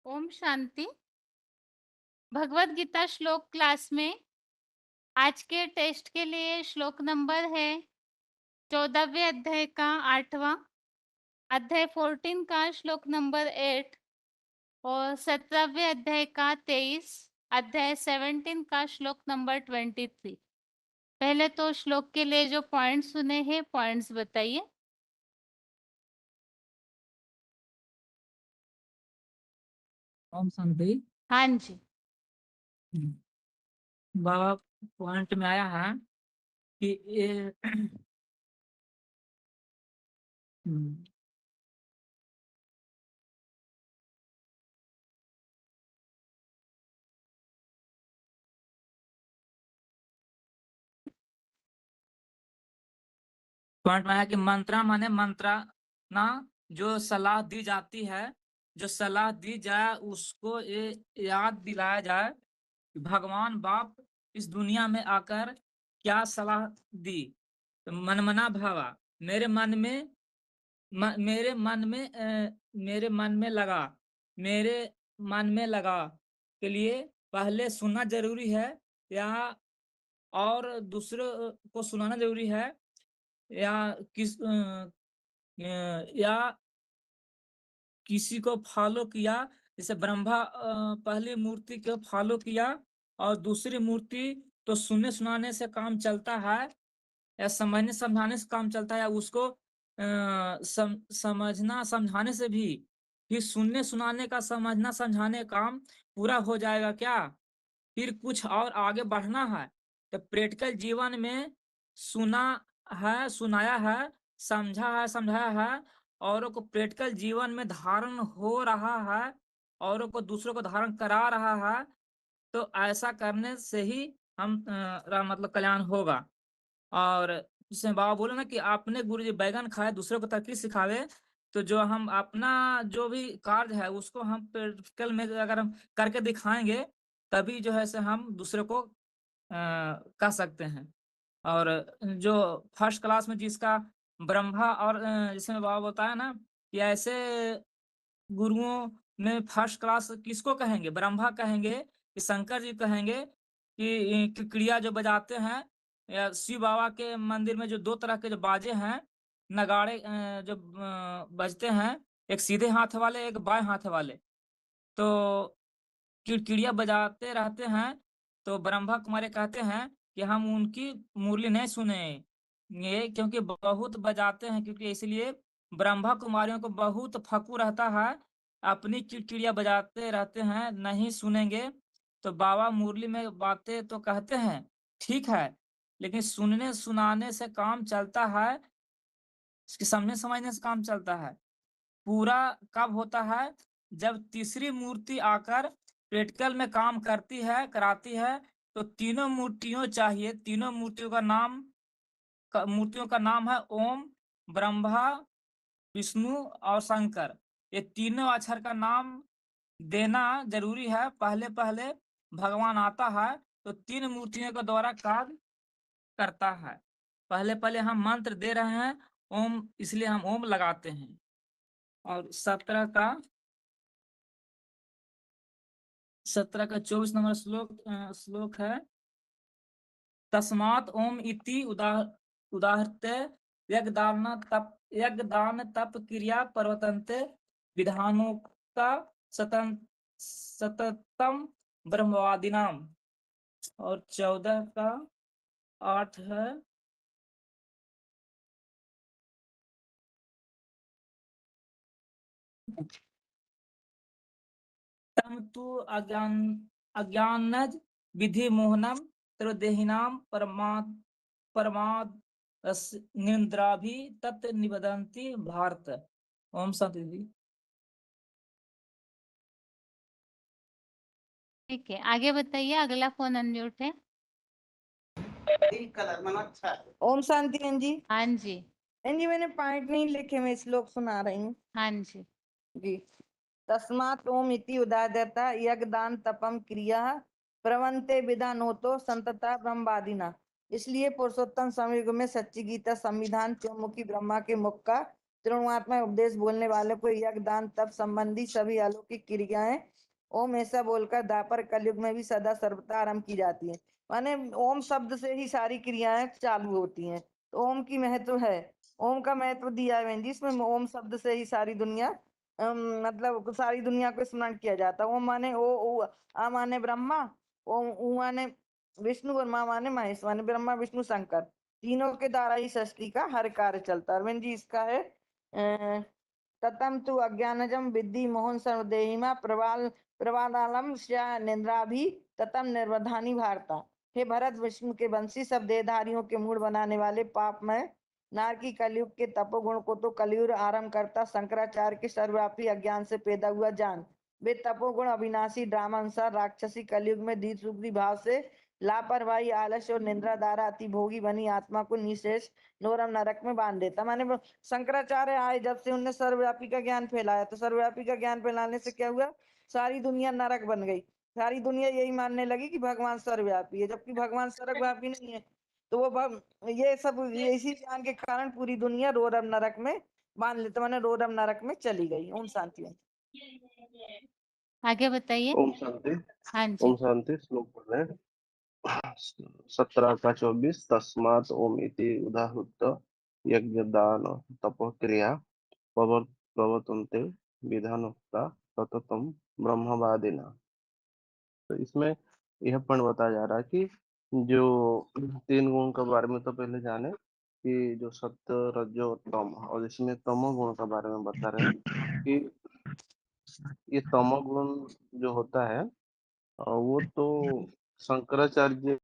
ओम शांति। भगवत गीता श्लोक क्लास में आज के टेस्ट के लिए श्लोक नंबर है 14वें अध्याय का 8वां, अध्याय 14 का श्लोक नंबर 8 और 17वें अध्याय का 23, अध्याय 17 का श्लोक नंबर 23। पहले तो श्लोक के लिए जो पॉइंट्स सुने हैं पॉइंट्स बताइए। ओम शांति। हाँ जी। बाबा पॉइंट में आया है कि ये पॉइंट में आया कि मंत्रा माने मंत्रा ना जो सलाह दी जाती है, जो सलाह दी जाए उसको ये याद दिलाया जाए कि भगवान बाप इस दुनिया में आकर क्या सलाह दी। तो मनमना भावा मेरे मन में मेरे मन में लगा, मेरे मन में लगा के लिए पहले सुनना जरूरी है या और दूसरे को सुनाना जरूरी है या या किसी को फॉलो किया। जैसे ब्रह्मा पहली मूर्ति को फॉलो किया और दूसरी मूर्ति तो सुनने सुनाने से काम चलता है या समझने समझाने से काम चलता है या उसको समझना समझाने से भी फिर सुनने सुनाने का समझना समझाने का काम पूरा हो जाएगा क्या? फिर कुछ और आगे बढ़ना है तो प्रैक्टिकल जीवन में सुना है, सुनाया है, समझा है, समझाया है, औरों को प्रैक्टिकल जीवन में धारण हो रहा है, औरों को दूसरों को धारण करा रहा है। तो ऐसा करने से ही हम मतलब कल्याण होगा। और जिसमें बाबा बोले ना कि आपने गुरुजी बैगन खाए दूसरे को तरकीब सिखावे, तो जो हम अपना जो भी कार्य है उसको हम प्रैक्टिकल में अगर हम करके दिखाएंगे तभी जो है से हम दूसरे को कर सकते हैं। और जो फर्स्ट क्लास में जिसका ब्रह्मा और जिसमें बाबा बताया ना कि ऐसे गुरुओं में फर्स्ट क्लास किसको कहेंगे? ब्रह्मा कहेंगे कि शंकर जी कहेंगे कि क्रिया जो बजाते हैं या शिव बाबा के मंदिर में जो दो तरह के जो बाजे हैं नगाड़े जो बजते हैं, एक सीधे हाथ वाले एक बाएं हाथ वाले, तो किड़किड़िया बजाते रहते हैं। तो ब्रह्मा कुमारी कहते हैं कि हम उनकी मुरली नहीं सुने ये क्योंकि बहुत बजाते हैं, क्योंकि इसलिए ब्रह्मा कुमारियों को बहुत फकू रहता है, अपनी किड़किड़िया बजाते रहते हैं, नहीं सुनेंगे। तो बाबा मुरली में बातें तो कहते हैं ठीक है, लेकिन सुनने सुनाने से काम चलता है, इसके समझने समझने से काम चलता है। पूरा कब होता है? जब तीसरी मूर्ति आकर प्रैक्टिकल में काम करती है, कराती है। तो तीनों मूर्तियों चाहिए, तीनों मूर्तियों का नाम है ओम, ब्रह्मा, विष्णु और शंकर। ये तीनों अक्षर का नाम देना जरूरी है। पहले पहले भगवान आता है तो तीन मूर्तियों के द्वारा कार्य करता है। पहले पहले हम मंत्र दे रहे हैं ओम, इसलिए हम ओम लगाते हैं। और 17 का 24 नंबर श्लोक है तस्मात् ओम इति उदाहरते यज्ञदान तप क्रिया पर्वतन्ते विधानोक्ता सततम ब्रह्मवादिनाम। और 14 का 8 है तम तु अज्ञानज विधि मोहनम सर्वदेहिनाम परमाद निंद्रा भी तत् निबदंती भारत। ओम शांति जी। ठीक है, आगे बताइए। अगला फोन अनम्यूट है। ओम शांति बहन जी। हाँ जी। बहन जी मैंने पॉइंट नहीं लिखे, मैं श्लोक सुना रही हूँ हाँ जी। जी। तस्मात् ओम इति उदाहरता यज्ञदान तपम क्रिया प्रवंते विधानोतो संतता ब्रह्मवादिना। इसलिए पुरुषोत्तम समयुग में सच्ची गीता संविधान चौमुखी ब्रह्मा के मुख का त्रिगुणात्मक उपदेश बोलने वाले को यज्ञ दान तप संबंधी सभी अलौकिक क्रियाएं ओम ऐसा बोलकर द्वापर कलयुग में भी सदा सर्वथा आरंभ की जाती है। माने ओम शब्द से ही सारी क्रियाएं चालू होती हैं। तो ओम की महत्व है, ओम का महत्व दिया है जिसमें ओम शब्द से ही सारी दुनिया मतलब सारी दुनिया को स्मरण किया जाता है। ओम माने ओ आ माने ब्रह्मा, ओम ऊ माने विष्णु और माँ माने महेश, माने ब्रह्मा विष्णु शंकर, तीनों के द्वारा ही सृष्टि का हर कार्य चलता है। अरविंद जी इसका है ततम तु अज्ञानजम विद्धि मोहन सर्वदेहिमा प्रवादालम निद्राभि ततम निर्वधानी भारता। हे भरत, विष्णु के वंशी सब देहधारियों के मूड बनाने वाले पापमय नारकी कलयुग के तपोगुण को तो कलयुग आरंभ करता शंकराचार्य के सर्वव्यापी अज्ञान से पैदा हुआ जान। वे तपोगुण अविनाशी ड्रामा अनुसार राक्षसी कलयुग में दीर्घ भाव से लापरवाही आलस्य और निंद्रा द्वारा अतिभोगी बनी आत्मा को निशेष नोरम नरक में बांध देता। माने शंकराचार्य आए जब से उनने सर्वव्यापी का ज्ञान फैलाया, तो सर्वव्यापी का ज्ञान फैलाने से क्या हुआ, सारी दुनिया नरक बन गई। सारी दुनिया यही मानने लगी कि भगवान सर्वव्यापी है, जबकि भगवान सर्वव्यापी नहीं है। तो ये सब इसी ज्ञान के कारण पूरी दुनिया रोरम नरक में बांध लेते, माने रोरम नरक में चली गई। ओम शांति। आगे बताइए। ओम शांति। हाँ ओम जी। शांति। श्लोक पढ़ रहे हैं 17 का 24। तस्मात् ओम इति उदाहृत यज्ञ दान तपः क्रिया प्रवर्तन्ते विधानोक्ता सततम ब्रह्मवादिना। तो इसमें यह पॉइंट बताया जा रहा है कि जो तीन गुण के बारे में तो पहले जाने कि जो सत्य रजो तम, और इसमें तमो गुण के बारे में बता रहे हैं कि ये तमो गुण जो होता है वो तो शंकराचार्य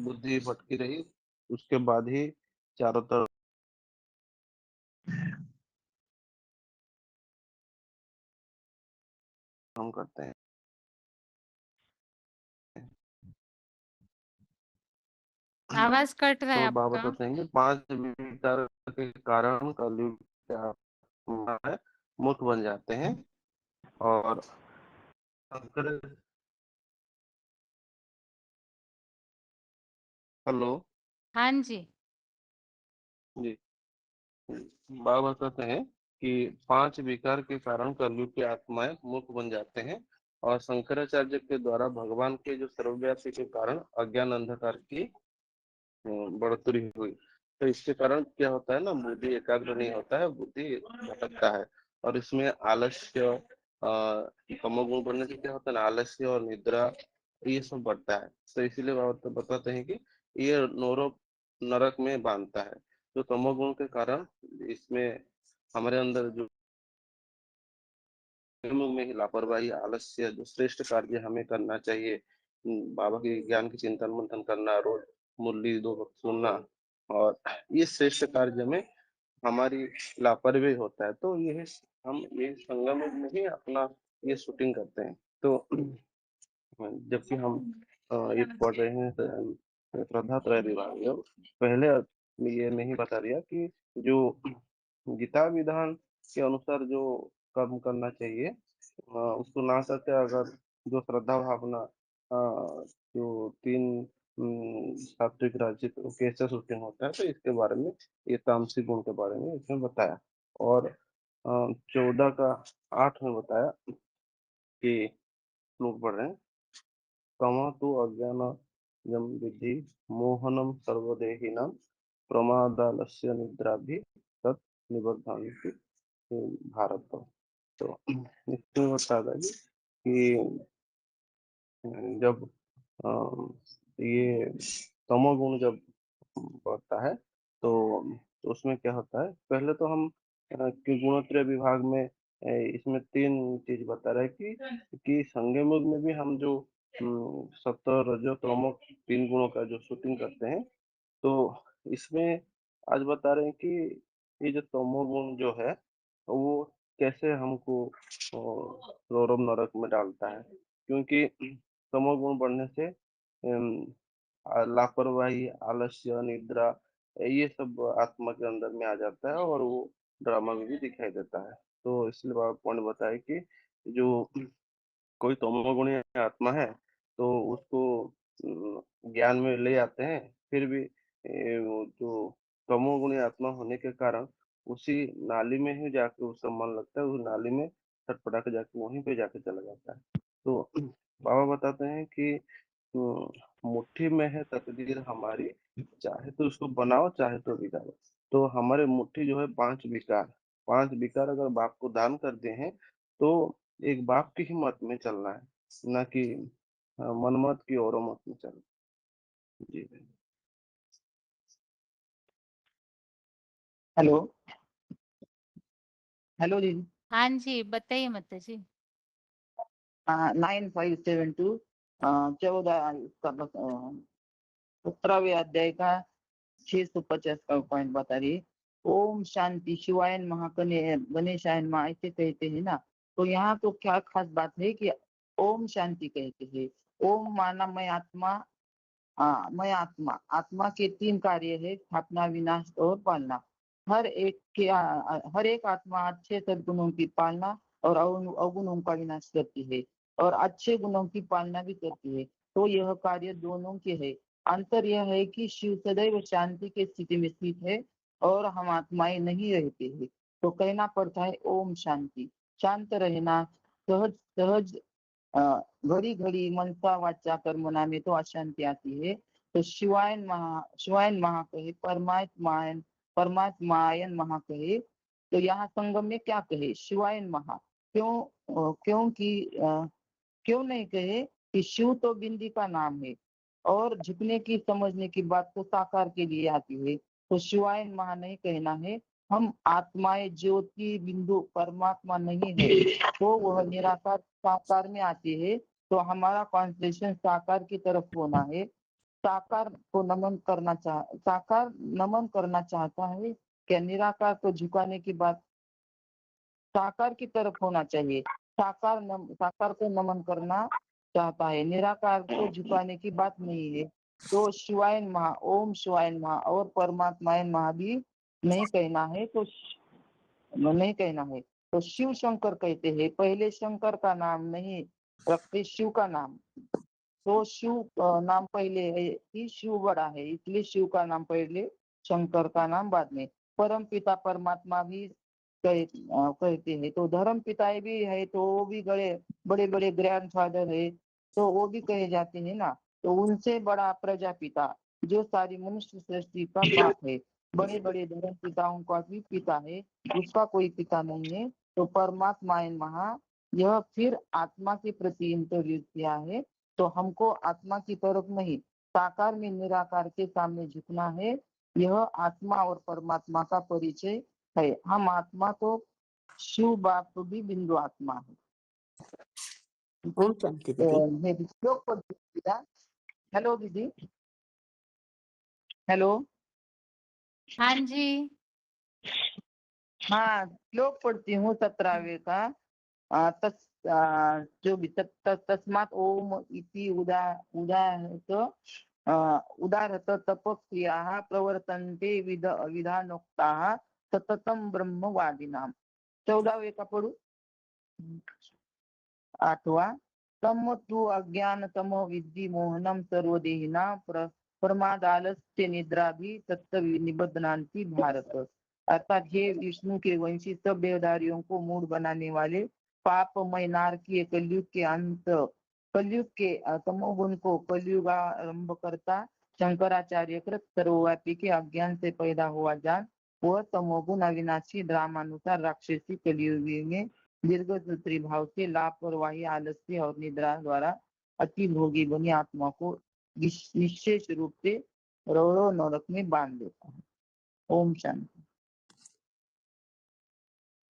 बुद्धि भटकी रही, उसके बाद ही चारों तरफ हम करते हैं। आवाज कट रहा है तो बाबा आपका। बताते हैं कि 5 विकार के कारण कलयुग क्या है, मूर्ख बन जाते हैं। और शंकर, हेलो हाँ जी। जी, बाबा बताते हैं कि 5 विकार के कारण कलयुग की आत्माएं मूर्ख बन जाते हैं, और शंकराचार्य के द्वारा भगवान के जो सर्वव्यापी के कारण अज्ञान अंधकार की बढ़ोतरी हुई। तो इसके कारण क्या होता है ना, बुद्धि एकाग्र नहीं होता है, बुद्धि भटकता है। और इसमें आलस्य तमोगुण बढ़ने से क्या होता है ना, आलस्य और निद्रा ये सब बढ़ता है। तो इसीलिए बाबा बताते हैं कि ये नोरो नरक में बांधता है। तो तमोगुण के कारण इसमें हमारे अंदर जो कर्मों में ही लापरवाही, आलस्य, जो श्रेष्ठ कार्य हमें करना चाहिए, बाबा के ज्ञान की चिंतन मंथन करना, रोज मुरली 2 वक्त सुनना, और ये श्रेष्ठ कार्य में हमारी लापरवाही होता है। तो ये हम ये संगम में ही अपना ये शूटिंग करते हैं। तो जबकि हम ये पढ़ रहे हैं श्रद्धा त्रय विभाग, पहले ये नहीं बता दिया कि जो गीता विधान के अनुसार जो कर्म करना चाहिए उसको ना करके अगर जो श्रद्धा भावना जो 3 सात्विक राजसिक कैसे शूटिंग होता है, तो इसके बारे में, ये तामसिक गुण के बारे में इसमें बताया। और 14 का 8 में बताया कि लोग पढ़ रहे हैं, तमा तु अज्ञानजं विद्धि मोहनं सर्वदेहिनां प्रमादालस्य निद्राभि तत् निबध्नान्ति भारत। तो इसमें बता था कि जब अ, ये तमोगुण जब बढ़ता है तो उसमें क्या होता है, पहले तो हम कि गुणोत्तरी विभाग में इसमें 3 चीज बता रहे हैं कि संगम में भी हम जो सत्व रजो तमो 3 गुणों का जो शूटिंग करते हैं, तो इसमें आज बता रहे हैं कि ये जो तमोगुण जो है वो कैसे हमको रोरम नरक में डालता है। क्योंकि तमोगुण बढ़ने से लापरवाही, आलस्य, निद्रा ये सब आत्मा के अंदर में आ जाता है, और वो ड्रामा में भी दिखाई देता है। तो इसलिए बाबा पॉइंट बताया कि जो कोई तमोगुणी आत्मा है तो उसको ज्ञान में ले आते हैं, फिर भी वो जो तमोगुणी आत्मा होने के कारण उसी नाली में ही जाके उसका मन लगता है, उस नाली में टटपटा के जाके वहीं पे जाके चला जाता है। तो बाबा बताते हैं कि मुट्ठी में है तकदीर हमारी, चाहे तो उसको बनाओ चाहे तो बिगाड़ो। तो हमारे मुट्ठी जो है 5 विकार, 5 विकार अगर बाप को दान कर दे हैं तो एक बाप की ही मत में चलना है, ना कि मनमत की औरों मत में चलना। जी भाई। हेलो हेलो जी। हाँ जी, बताइए माता जी। 9572 14 इसका 17वें अध्याय का 650 का पॉइंट बता रही है। ओम शांति शिवाय नमः गणेशाय नमः ऐसे कहते हैं ना। तो यहाँ तो क्या खास बात है कि ओम शांति कहते हैं। ओम माना मैं आत्मा, मैं आत्मा, आत्मा के 3 कार्य है, स्थापना, विनाश और पालना। हर एक आत्मा अच्छे सद्गुणों की पालना और अवगुणों का विनाश करती है और अच्छे गुणों की पालना भी करती है। तो यह कार्य दोनों के है। अंतर यह है कि शिव सदैव शांति की स्थिति में स्थित है और हम आत्माएं नहीं रहते हैं। तो कहना पड़ता है ओम शांति, शांत रहना, सहज सहज घड़ी घड़ी मनसा वाचा कर्मणा में तो अशांति आती है। तो शिवायन महा कहे, परमात्मायन महा कहे। तो यहाँ संगम में क्या कहे, शिवायन महा क्यों, क्यों नहीं कहे कि शिव तो बिंदी का नाम है और झुकने की समझने की बात तो साकार के लिए आती है। तो शिवायन महा नहीं कहना है। हम आत्माएं ज्योति बिंदु परमात्मा नहीं है, तो वह निराकार साकार में आती है। तो हमारा कॉन्सेंट्रेशन साकार की तरफ होना है। साकार नमन करना चाहता है क्या, निराकार को झुकाने की बात साकार की तरफ होना चाहिए। साकार को नमन करना चाहता है, निराकार को झुकाने की बात नहीं है। तो शिवायन महा, ओम शिवायन महा और परमात्मायन महा भी नहीं कहना है। तो नहीं कहना है। तो शिव शंकर कहते हैं। पहले शंकर का नाम नहीं रखते, शिव का नाम। तो शिव नाम पहले है कि शिव बड़ा है, इसलिए शिव का नाम पहले, शंकर का नाम बाद में। परम पिता परमात्मा भी कहते हैं। तो धर्म पिता भी है, तो वो भी बड़े बड़े ग्रैंडफादर है, तो वो भी कहे जाते हैं ना। तो उनसे बड़ा प्रजापिता जो सारी मनुष्य सृष्टि का बाप है, बड़े बड़े धर्म पिताओं का भी पिता है, उसका कोई पिता नहीं है। तो परमात्मा महा, यह फिर आत्मा के प्रति इंटरव्यू किया है। तो हमको आत्मा की तरफ नहीं, साकार में निराकार के सामने झुकना है। यह आत्मा और परमात्मा का परिचय है। हम आत्मा तो शिव बाप भी बिंदु आत्मा है। ओम शांति दीदी। तो मैं श्लोक पढ़ती हूँ। हेलो दीदी, हेलो। हाँ जी। हाँ, श्लोक पढ़ती हूँ 17वें का। जो भी तस्मात् ओम इति उदाहरत तप क्रियाः प्रवर्तन्ते विधानोक्ताः सततं ब्रह्मवादिनां। 14वें का पढ़ू। 8वां, तम तु अज्ञान तमो विद्धि मोहनम सर्वदेहिना प्रमादालस्य निद्रा भी तत्व निबद्धनान्ति भारत। अर्थात हे विष्णु के वंशी सब देवदारियों को मूड बनाने वाले पापमय नारकीय कलयुग के तमोगुण को कलयुग आरंभ करता शंकराचार्य कृत सर्वव्यापी के अज्ञान से पैदा हुआ जान, वह तमोगुण अविनाशी ड्रामानुसार राक्षसी कलयुग में दीर्घसूत्री भाव से लापरवाही, आलस्य और निद्रा द्वारा अति भोगी बनी आत्मा को निश्चेष रूप से रौरव नरक में बांध देता है। ओम शांति।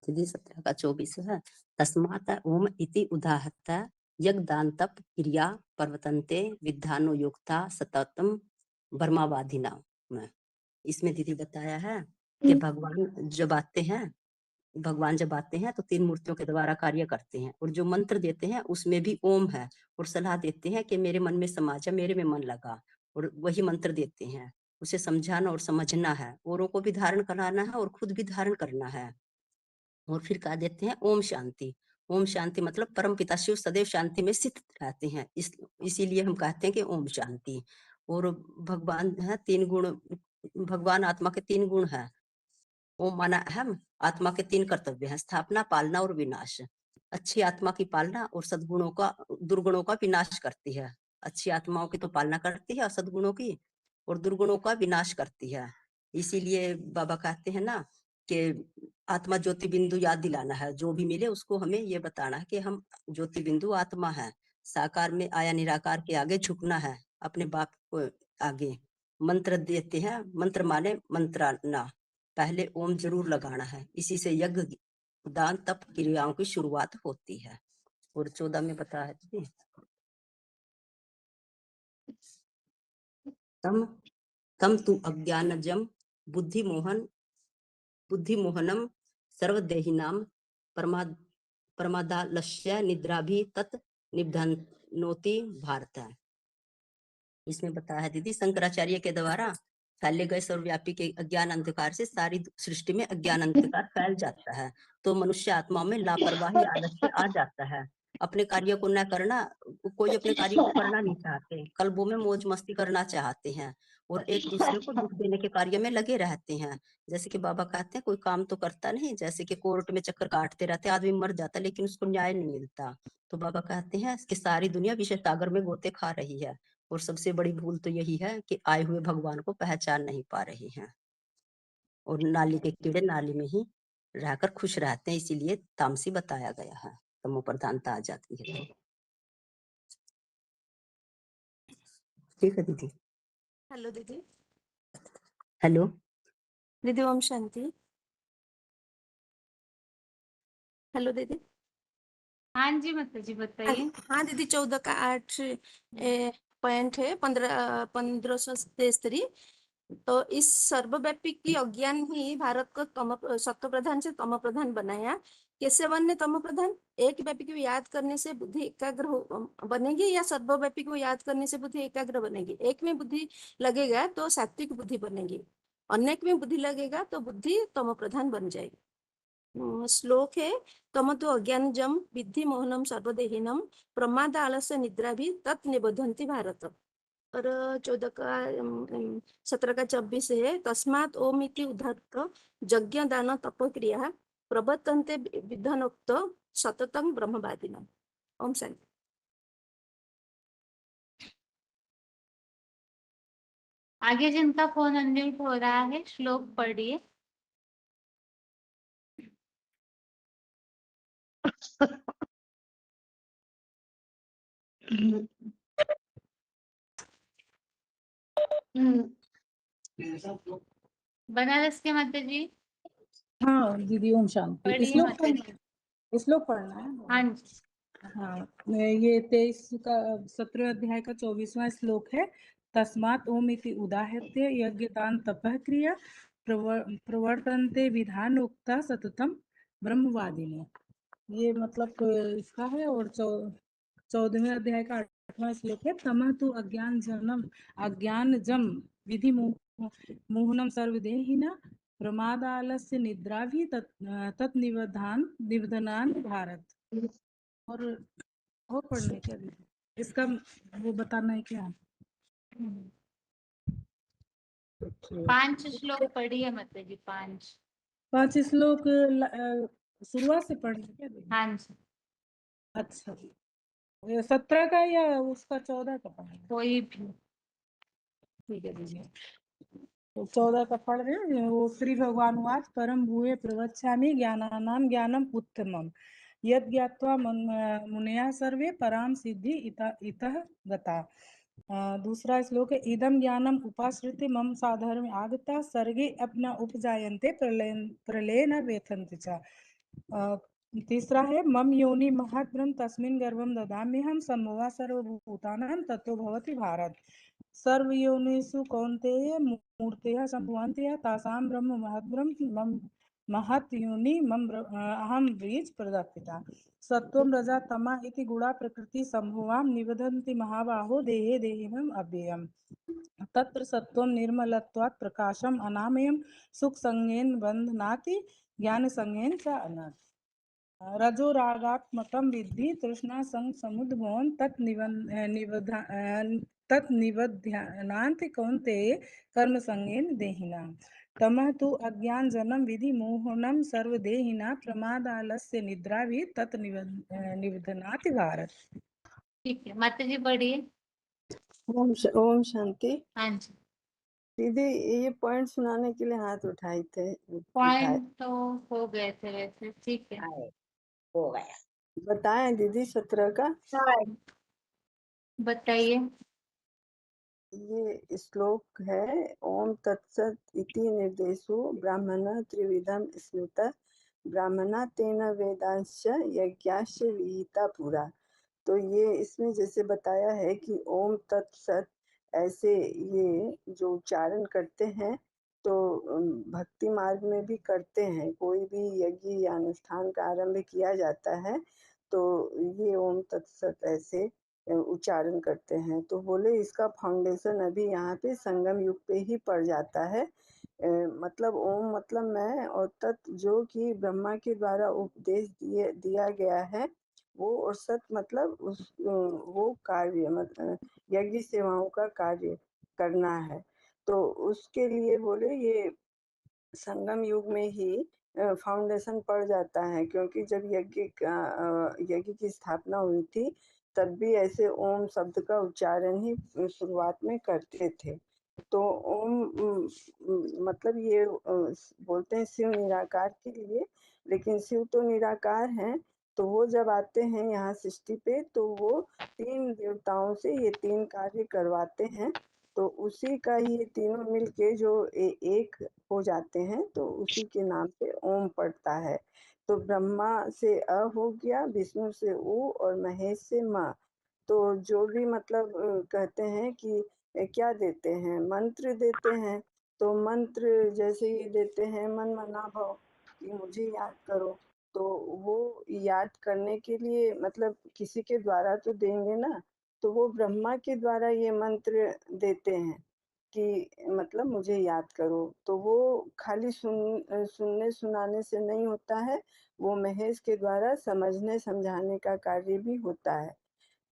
दीदी 17 का 24 है। तस्मात् ओम इति उदाहरत यज्ञदान तप क्रिया पर्वतन्ते विद्धानो युक्ता सततम ब्रह्मवादिना में। इसमें दीदी बताया है कि भगवान जब आते हैं तो 3 मूर्तियों के द्वारा कार्य करते हैं, और जो मंत्र देते हैं उसमें भी ओम है, और सलाह देते हैं कि मेरे मन में समा जा, मेरे में मन लगा, और वही मंत्र देते हैं। उसे समझाना और समझना है, औरों को भी धारण कराना है और खुद भी धारण करना है। और फिर कहा देते हैं ओम शांति। ओम शांति मतलब परम पिता शिव सदैव शांति में स्थित रहते हैं, इसीलिए हम कहते हैं कि ओम शांति। और भगवान है 3 गुण, भगवान आत्मा के 3 गुण है। ओम माना अहम, आत्मा के 3 कर्तव्य हैं, स्थापना, पालना और विनाश। अच्छी आत्मा की पालना और सद्गुणों का दुर्गुणों का विनाश करती है। अच्छी आत्माओं की तो पालना करती है और सद्गुणों की और दुर्गुणों का विनाश करती है। इसीलिए बाबा कहते हैं ना कि आत्मा ज्योति बिंदु याद दिलाना है, जो भी मिले उसको हमें ये बताना है कि हम ज्योति बिंदु आत्मा है। साकार में आया निराकार के आगे झुकना है, अपने बाप को आगे। मंत्र देते हैं, मंत्र माने मंत्राना, पहले ओम जरूर लगाना है। इसी से यज्ञ दान तप क्रियाओं की शुरुआत होती है। और 14 में बताया है तम तम तु अज्ञानजम बुद्धि मोहनम सर्वदेहिनाम प्रमादालस्य निद्रा भी तत् निबधनोति भारत। इसमें बताया है दीदी, शंकराचार्य के द्वारा फैले गए सर्वव्यापी के अज्ञान अंधकार से सारी सृष्टि में अज्ञान अंधकार फैल जाता है, तो मनुष्य आत्मा में लापरवाही आलस्य आ जाता है। अपने कार्य को न करना, कोई अपने कार्य को करना नहीं चाहते, कल्बों में मौज मस्ती करना चाहते हैं और एक दूसरे को दुख देने के कार्य में लगे रहते हैं। जैसे कि बाबा कहते हैं कोई काम तो करता नहीं, जैसे कि कोर्ट में चक्कर काटते रहते, आदमी मर जाता लेकिन उसको न्याय नहीं मिलता। तो बाबा कहते हैं कि सारी दुनिया विषय सागर में गोते खा रही है और सबसे बड़ी भूल तो यही है कि आए हुए भगवान को पहचान नहीं पा रहे हैं और नाली के कीड़े नाली में ही रहकर खुश रहते हैं। इसीलिए तामसी बताया गया है, तमो प्रधानता आ जाती है। ठीक है दीदी। हेलो दीदी। हेलो दीदी ओम शांति। हेलो दीदी। हाँ जी माता जी बताइए। हाँ दीदी, 14 का 8 पॉइंट है 1573। तो इस सर्वव्यापी की अज्ञान ही भारत को सत्व प्रधान से तम प्रधान बनाया। कैसे बनने तम प्रधान? एक व्यापी को याद करने से बुद्धि एकाग्र बनेगी या सर्वव्यापी को याद करने से बुद्धि एकाग्र बनेगी? एक में बुद्धि लगेगा तो सात्विक बुद्धि बनेगी, अनेक में बुद्धि लगेगा तो बुद्धि तम प्रधान बन जाएगी। श्लोक है, तम तो अज्ञानजम विद्धि मोहनम सर्वदेहिनम प्रमाद आलस्य निद्रा भी तत् निबधन्ति भारत। और 17 का 24 है, तस्मात् ओम इति उद्धत यज्ञ दान तप क्रिया प्रवर्तन्ते विधानोक्त सततं ब्रह्मवादिनः। ओम शांति। आगे जिनका फोन अनम्यूट हो रहा है श्लोक पढ़िए। बनारस के माता जी हाँ दीदी ओम शांति। पढ़िए माता जी। श्लोक पढ़ना है। हाँ जी। हाँ, ये 23 का 17 अध्याय का 24वां श्लोक है। तस्मात् ओम इति उदाहृत्य यज्ञदान तपः क्रिया प्रवर्तन्ते विधानोक्ता सततम ब्रह्मवादिने। ये मतलब इसका है। और 14वें अध्याय का 8वां श्लोक है। तमः तु अज्ञानजम विधि मोहनम सर्वदेहिना प्रमादालस्य निद्रा भी तत् निबधनान भारत। और पढ़ने क्या दीदी? इसका वो बताना है क्या? 5 श्लोक पढ़िए माता जी। 5 श्लोक शुरुआत से पढ़ने क्या दीदी? हाँ जी। अच्छा, 17 का या उसका 14 का पढ़ना? कोई भी। ठीक है दीदी। तो 14 का पढ़ रहे हैं। वो श्री भगवान वाच परम भूये प्रवक्ष्यामि ज्ञानानां ज्ञानम उत्तमम यद् ज्ञात्वा मुनयः सर्वे पराम सिद्धि इतः गता। दूसरा श्लोक है, इदम ज्ञानम उपाश्रित्य मम साधर्म आगता सर्गे अपना उपजायन्ते प्रलय न व्यथन्ति च। तीसरा है, मम योनि महत् ब्रह्म तस्मिन् गर्भं ददाम्यहं सम्भवा सर्वभूतानां ततो भवति भारत। सर्वयोनिषु कौन्तेय मूर्तयः सम्भवन्ति तासां ब्रह्म महद्ब्रह्म महत् योनि मम अहं बीज प्रदत्ता। सत्वं रजा तमा इति गुणा प्रकृति संभवां निबधन्ति महाबाहो देहे देहिनम् अव्ययम्। तत्र सत्वं निर्मलत्वात् प्रकाशम् अनामयं सुख संज्ञेन बन्धनाति ज्ञान संज्ञेन च अनात्। रजो रागात्मकं विद्धि तृष्णा संग समुद्भवन् तत् तत्निबध्नान्ति कौन्तेय कर्मसंगेन देहिनां। तमः तु अज्ञानजन्म विधि मोहनम सर्वदेहिना प्रमादालस्य निद्रा भी तत् निबध्नाति भारत। ठीक है, माता जी पढ़िए। ओम शांति। हाँ जी, दीदी ये पॉइंट सुनाने के लिए हाथ उठाए थे। पॉइंट तो हो गए थे वैसे, ठीक है। हो गया। बताएं दीदी 17 का। बताइए। ये श्लोक है ओम तत्सत इति निर्देशो ब्राह्मण त्रिविधम स्मृत ब्राह्मणा तेन वेदांश यज्ञाश्च विहिता पुरा। तो ये इसमें जैसे बताया है कि ओम तत्सत ऐसे ये जो उच्चारण करते हैं तो भक्ति मार्ग में भी करते हैं। कोई भी यज्ञ या अनुष्ठान का आरंभ किया जाता है तो ये ओम तत्सत ऐसे उच्चारण करते हैं। तो बोले इसका फाउंडेशन अभी यहाँ पे संगम युग पे ही पड़ जाता है। मतलब ओम मतलब मैं और तत् जो कि ब्रह्मा के द्वारा उपदेश दिया गया है वो, और सत मतलब उस वो कार्य मतलब यज्ञ सेवाओं का कार्य करना है। तो उसके लिए बोले ये संगम युग में ही फाउंडेशन पड़ जाता है, क्योंकि जब यज्ञ की स्थापना हुई थी तब भी ऐसे ओम शब्द का उच्चारण ही शुरुआत में करते थे। तो ओम मतलब ये बोलते हैं शिव निराकार के लिए, लेकिन शिव तो निराकार हैं। तो वो जब आते हैं यहाँ सृष्टि पे तो वो 3 देवताओं से ये 3 कार्य करवाते हैं। तो उसी का ये तीनों मिलके जो एक हो जाते हैं तो उसी के नाम से ओम पड़ता है। तो ब्रह्मा से अ हो गया, विष्णु से उ और महेश से म। तो जो भी मतलब कहते हैं कि क्या देते हैं, मंत्र देते हैं। तो मंत्र जैसे ये देते हैं मन मना भव कि मुझे याद करो। तो वो याद करने के लिए मतलब किसी के द्वारा तो देंगे ना, तो वो ब्रह्मा के द्वारा ये मंत्र देते हैं कि मतलब मुझे याद करो। तो वो खाली सुनने सुनाने से नहीं होता है, वो महेश के द्वारा समझने समझाने का कार्य भी होता है।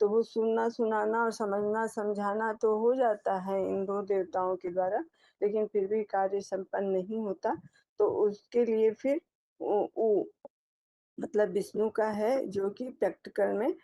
तो वो सुनना सुनाना और समझना समझाना तो हो जाता है इन 2 देवताओं के द्वारा, लेकिन फिर भी कार्य संपन्न नहीं होता। तो उसके लिए फिर उ मतलब विष्णु का है जो कि प्रैक्टिकल में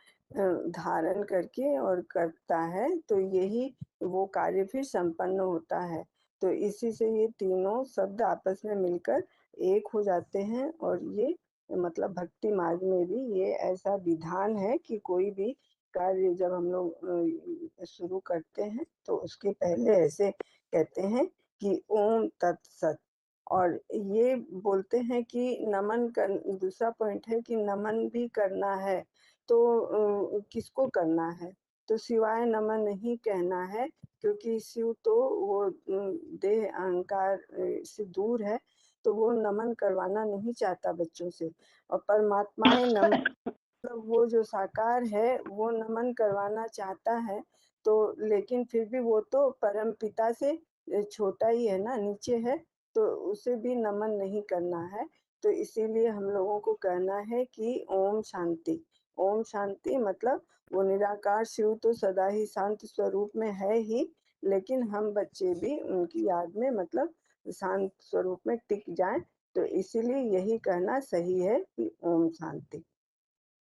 धारण करके और करता है। तो यही वो कार्य फिर संपन्न होता है। तो इसी से ये तीनों शब्द आपस में मिलकर एक हो जाते हैं। और ये मतलब भक्ति मार्ग में भी ये ऐसा विधान है कि कोई भी कार्य जब हम लोग शुरू करते हैं तो उसके पहले ऐसे कहते हैं कि ओम तत्सत। और ये बोलते हैं कि नमन कर, दूसरा पॉइंट है कि नमन भी करना है। तो किसको करना है, तो शिवाय नमन नहीं कहना है, क्योंकि शिव तो वो देह अहंकार से दूर है। तो वो नमन करवाना नहीं चाहता बच्चों से। और परमात्माएं नमन मतलब वो जो साकार है वो नमन करवाना चाहता है। तो लेकिन फिर भी वो तो परम पिता से छोटा ही है ना, नीचे है। तो उसे भी नमन नहीं करना है। तो इसीलिए हम लोगों को कहना है कि ओम शांति। ओम शांति मतलब वो निराकार शिव तो सदा ही शांत स्वरूप में है ही, लेकिन हम बच्चे भी उनकी याद में मतलब शांत स्वरूप में टिक जाएं। तो इसीलिए यही कहना सही है कि ओम शांति।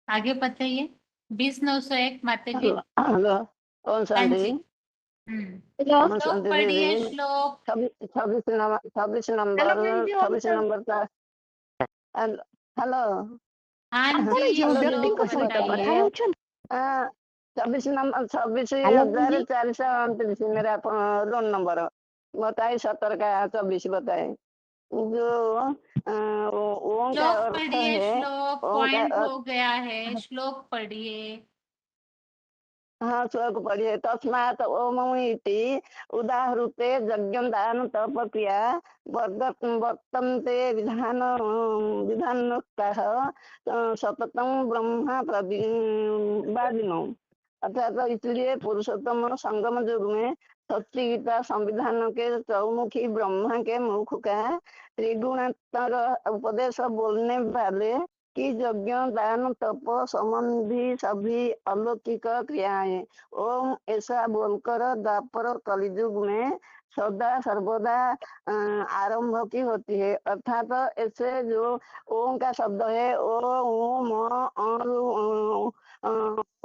आगे बताइए। 20-901 माता जी। हेलो ओम हाँ शांति। जी। ओम श्लोक शांति पढ़िए, दीदी। श्लोक। 26 नंबर का। हेलो हाँ जी, हेलो दीदी श्लोक कुछ बताइए। बताइए। 26,429 मेरा रोल नंबर बताइए। 17 का 24 बताए। जो ओम का श्लोक अर्थ पढ़िए, है, श्लोक। ओम का पॉइंट अर्थ। हो गया है, श्लोक पढ़िए। हाँ श्लोक पढ़िए। तस्मात् ओम इति उदाहृते यज्ञं दानं तप क्रिया वर्तन्ते विधानोक्तः सततं ब्रह्मा प्रतिपादिनो। अर्थात इसलिए पुरुषोत्तम संगम युग में सच्ची गीता संविधान के चौमुखी ब्रह्मा के मुख का त्रिगुणात्मक उपदेश बोलने वाले कि यज्ञ दान तप संबंधी सभी अलौकिक क्रियाएं ओम ऐसा बोलकर द्वापर कलियुग में सदा सर्वदा आरंभ की होती है। अर्थात ऐसे जो ओम का शब्द है ओम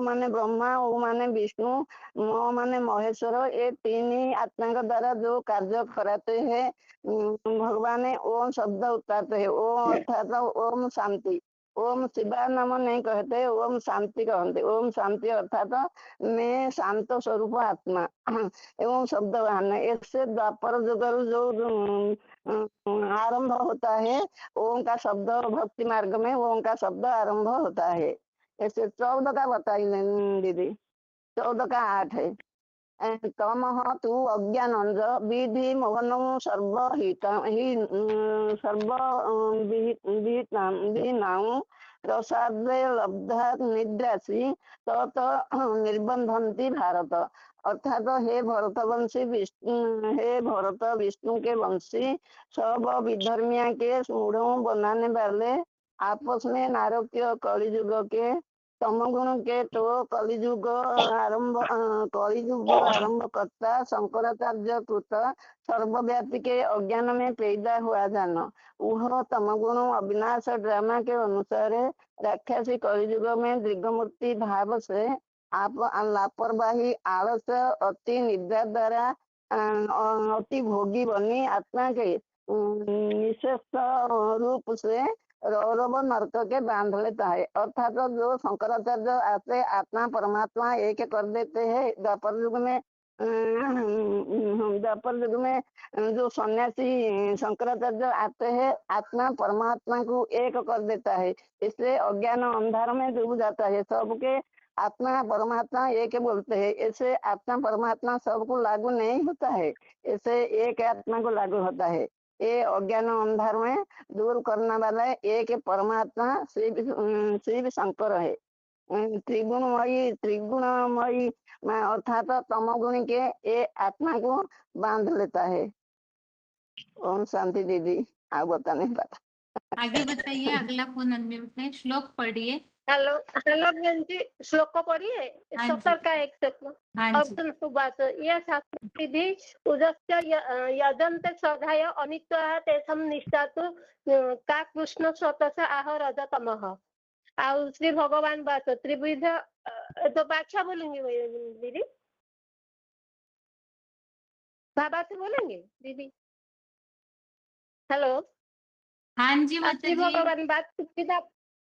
माने ब्रह्मा, ओ माने विष्णु, म माने महेश्वर, ये तीन ही आत्मा के द्वारा जो कार्य कराते हैं भगवान ओम शब्द उतारते हैं। ओम अर्थात ओम शांति, ओम शिवा नाम नहीं कहते, ओम शांति कहते। ओम शांति अर्थात मैं शांत स्वरूप आत्मा एवं शब्द इससे द्वापर जुगल जो आरंभ होता है ओम का शब्द, भक्ति मार्ग में ओम का शब्द आरंभ होता है। ऐसे 14 का बताइए दीदी, 14 का 8 है। तमः तु अज्ञानंज विधि मोहनं सर्वविहीनां प्रसादे लब्धा निद्रासी तत निर्बंधन्ति भारत। अर्थात हे भरतवंशी विष्णु, हे भरत विष्णु के वंशी सब विधर्मिया के मूढ़ों बनाने वाले आपस में नारकीय कलियुग के तमगुण के तो कलियुग आरंभ करता शंकराचार्य कृत सर्वव्यापी के अज्ञान में पैदा हुआ जान वह तमगुण अविनाश ड्रामा के अनुसार राक्षसी कलियुग में दीर्घमूर्ति भाव से आप लापरवाही आलस अति निद्रा द्वारा अति भोगी बनी आत्मा के निशेष रूप से रौरव नरक के बांध लेता है। अर्थात जो शंकराचार्य आते आत्मा परमात्मा एक कर देते हैं द्वापर युग में, द्वापर युग में जो सन्यासी शंकराचार्य आते हैं आत्मा परमात्मा को एक कर देता है, इसलिए अज्ञान अंधार में डूब जाता है। सबके आत्मा परमात्मा एक बोलते हैं, ऐसे आत्मा परमात्मा सबको लागू नहीं होता है, ऐसे एक आत्मा को लागू होता है। ये अज्ञान अंधार में दूर करने वाला एक परमात्मा शिव शंकर है। त्रिगुणमयी अर्थात तमगुणी के ये आत्मा को बांध लेता है। ओम शांति दीदी, आप बताने बात आगे बताइए, अगला फोन अनम्यूट है, श्लोक पढ़िए। हेलो हेलो बहन जी, श्लोक को पढ़िए। हाँ जी। 70 का एक श्लोक। हाँ जी। अर्जुन सुबास यह शास्त्र विधि उदस्य यजन्त श्रद्धाय अनित्य तेषम निष्ठा तो का कृष्ण स्वतः आह रजतमः। और श्री भगवान बात त्रिविध तो बादशाह बोलेंगे दीदी, बाबा से बोलेंगे दीदी। हेलो हाँ जी श्री माता जी। भगवान बात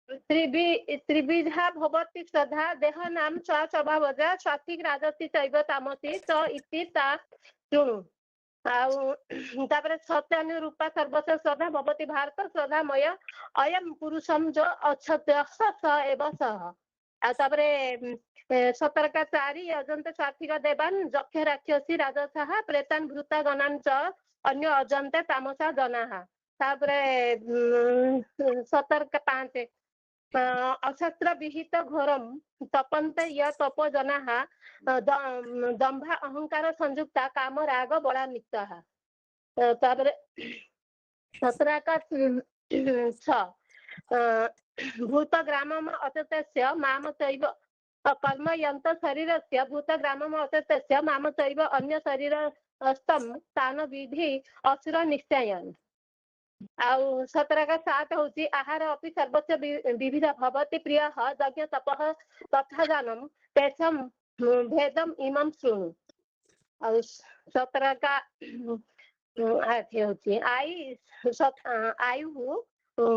त्रिविधा भवति श्रद्धा देह नाम च स्वभावजा सात्विक राजसी चैव तामसी च इति ता शृणु। तापर सत्यानु रूपा सर्वस्व श्रद्धा भवति भारत श्रद्धामय अयम पुरुषम जो अक्षत्य स एव सह। तापरे 17 का 4 अजंत सात्विक देवान जक्ष राक्षसी राजसः प्रेतान भूता गणान च अन्य अजंत तामसा जनाः। तापरे 17 का 5 अशस्त्र विहित घोरम तपन्ते य तपो जनाः दंभ अहंकार संयुक्ता काम राग बलान्विताः। तापरे 17 का 6 भूत ग्रामम अततस्य माम चैव कर्म यंत शरीरस्य भूत ग्रामम अततस्य माम चैव अन्य शरीरस्थं तान विधि असुर निश्चयन्। आउ 17 का 7 होची आहार अपि सर्वस्य विविध भवति प्रियः यज्ञ तपः तथा जानम तेषां भेदम इमं शृणु। और 17 का 8 होची आयु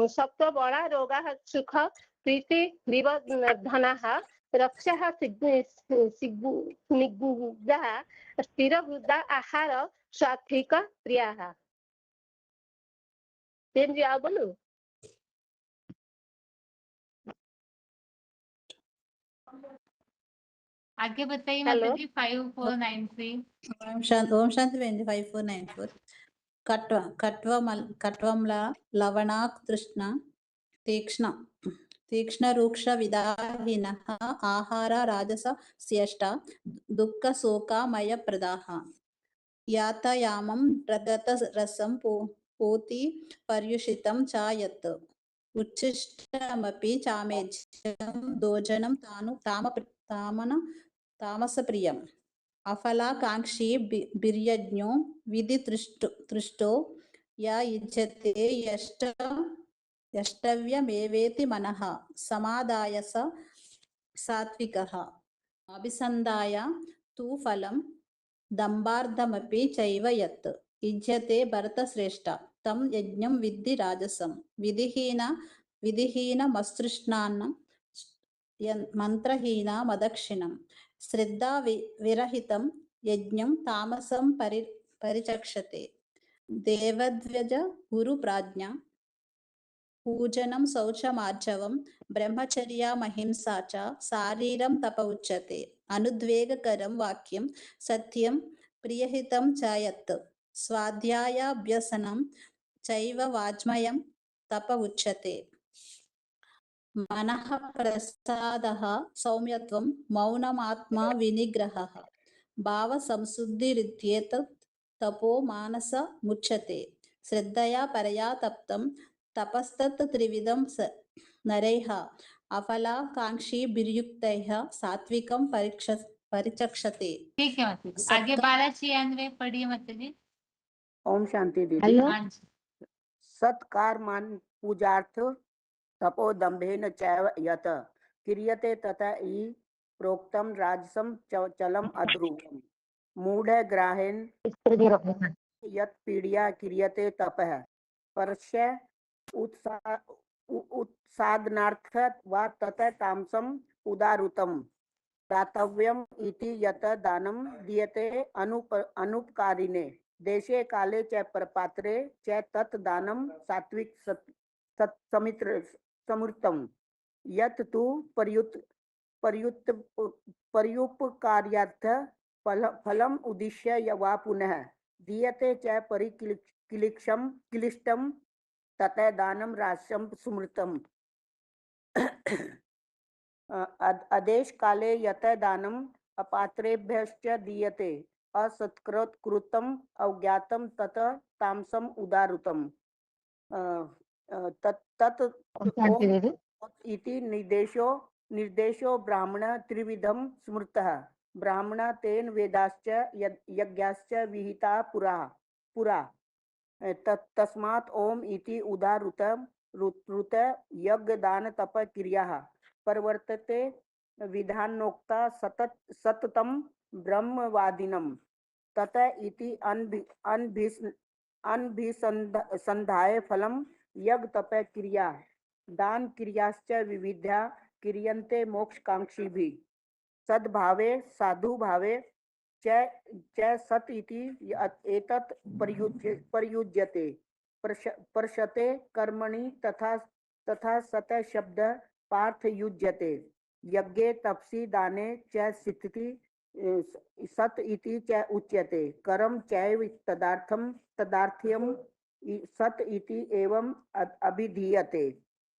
सप्त बड़ा रोगा सुख प्रीति विवर्धनाः रक्षः निगुजा स्थिर वृद्धा आहार सात्विक प्रियाः। जी आप बोलो। आगे बताइए हेलो। माता जी। 5493। ओम शांति बहन जी। 5494 कट्वमला लवणाक तृष्णा तीक्ष्ण रूक्ष विदाहिनः आहार राजस स्यष्टा दुःख शोकामय प्रदाः यातायामं प्रगत रसं पोति पर्युषितं च यत्। उच्छिष्टमपि चामेज्यं दोजनं तामसप्रियम् अफलाकाङ्क्षी बिर्यज्ञो विधितृष्टो या युज्यते यष्टव्यमेवेति मनः समादाय स सात्विकः अभिसन्धाय तु फलं दम्भार्धमपि चैव यत् युज्यते भरतश्रेष्ठ तं यज्ञं विद्धि राजसं विधिहीनमसृष्णान्नं मंत्रहीना मदक्षिणं श्रद्धा विरहितं यज्ञं तामसं परिचक्षते देवद्वज गुरुप्राज्ञा पूजनं शौचमार्जवं ब्रह्मचर्यामहिंसा च शारीरं तप उच्यते अनुद्वेगकरं वाक्यं सत्यं प्रियहितं च यत् स्वाध्यायाभ्यसनं चैव वाज्मयं तप उच्यते मनः प्रसादः सौम्यत्वं मौनमात्मा विनिग्रहः भावसंशुद्धिरित्येतत् तपो मानसमुच्यते श्रद्धया परया तप्तं तपस्तत् त्रिविधं नरैः अफलाकांक्षी बिर्युक्तैः सात्विकं परिचक्षते। ठीक है माता जी, आगे 1296 पढ़िए माता जी। ओम शांति दीदी। हाँ जी। सत्कार मान पूजार्थ तपोदम्भेन चैव यत क्रियते तथा इ प्रोक्तम राजसम चलम अध्रुवम मूढ़ग्राहेण यत् पीड़िया क्रियते तपः परस्य उत्सादनार्थ वा तत तामसम उदारुतम दातव्यम इति यत दानम दीयते अनुपकारिणे देशे काले च परपात्रे च तत् दानम सात्विक समृतम यत् तु पर्युपकार्यार्थ फलम उद्दिश्य वा पुनः दीयते च क्लिष्टम ततः दानम राजसं स्मृतम आदेश काले यत दानम अपात्रेभ्यश्च दीयते असत्कृतं अज्ञातं तत तामसम उदारुतम तत् इति निर्देशो ब्राह्मण त्रिविधं स्मृतः ब्राह्मण तेन वेदाश्च यज्ञाश्च विहिता पुरा तस्मात् ओम इति उदारुत यज्ञ दान तप क्रियाः प्रवर्तते विधानोक्ता सततं ब्रह्मवादिनं तत इति अनभिसंधाय फलं यज्ञ तप क्रिया दान क्रियाश्च विविधा क्रियन्ते मोक्षकांक्षिभिः सद्भावे साधु भावे च सत इति एतत् प्रयुज्यते पर्षते कर्मणि तथा सत शब्द पार्थ युज्यते यज्ञे तपसि दाने च स्थिति सत इति च उच्यते करम चैव तदार्थ्यम सत इति एवं अभिधीयते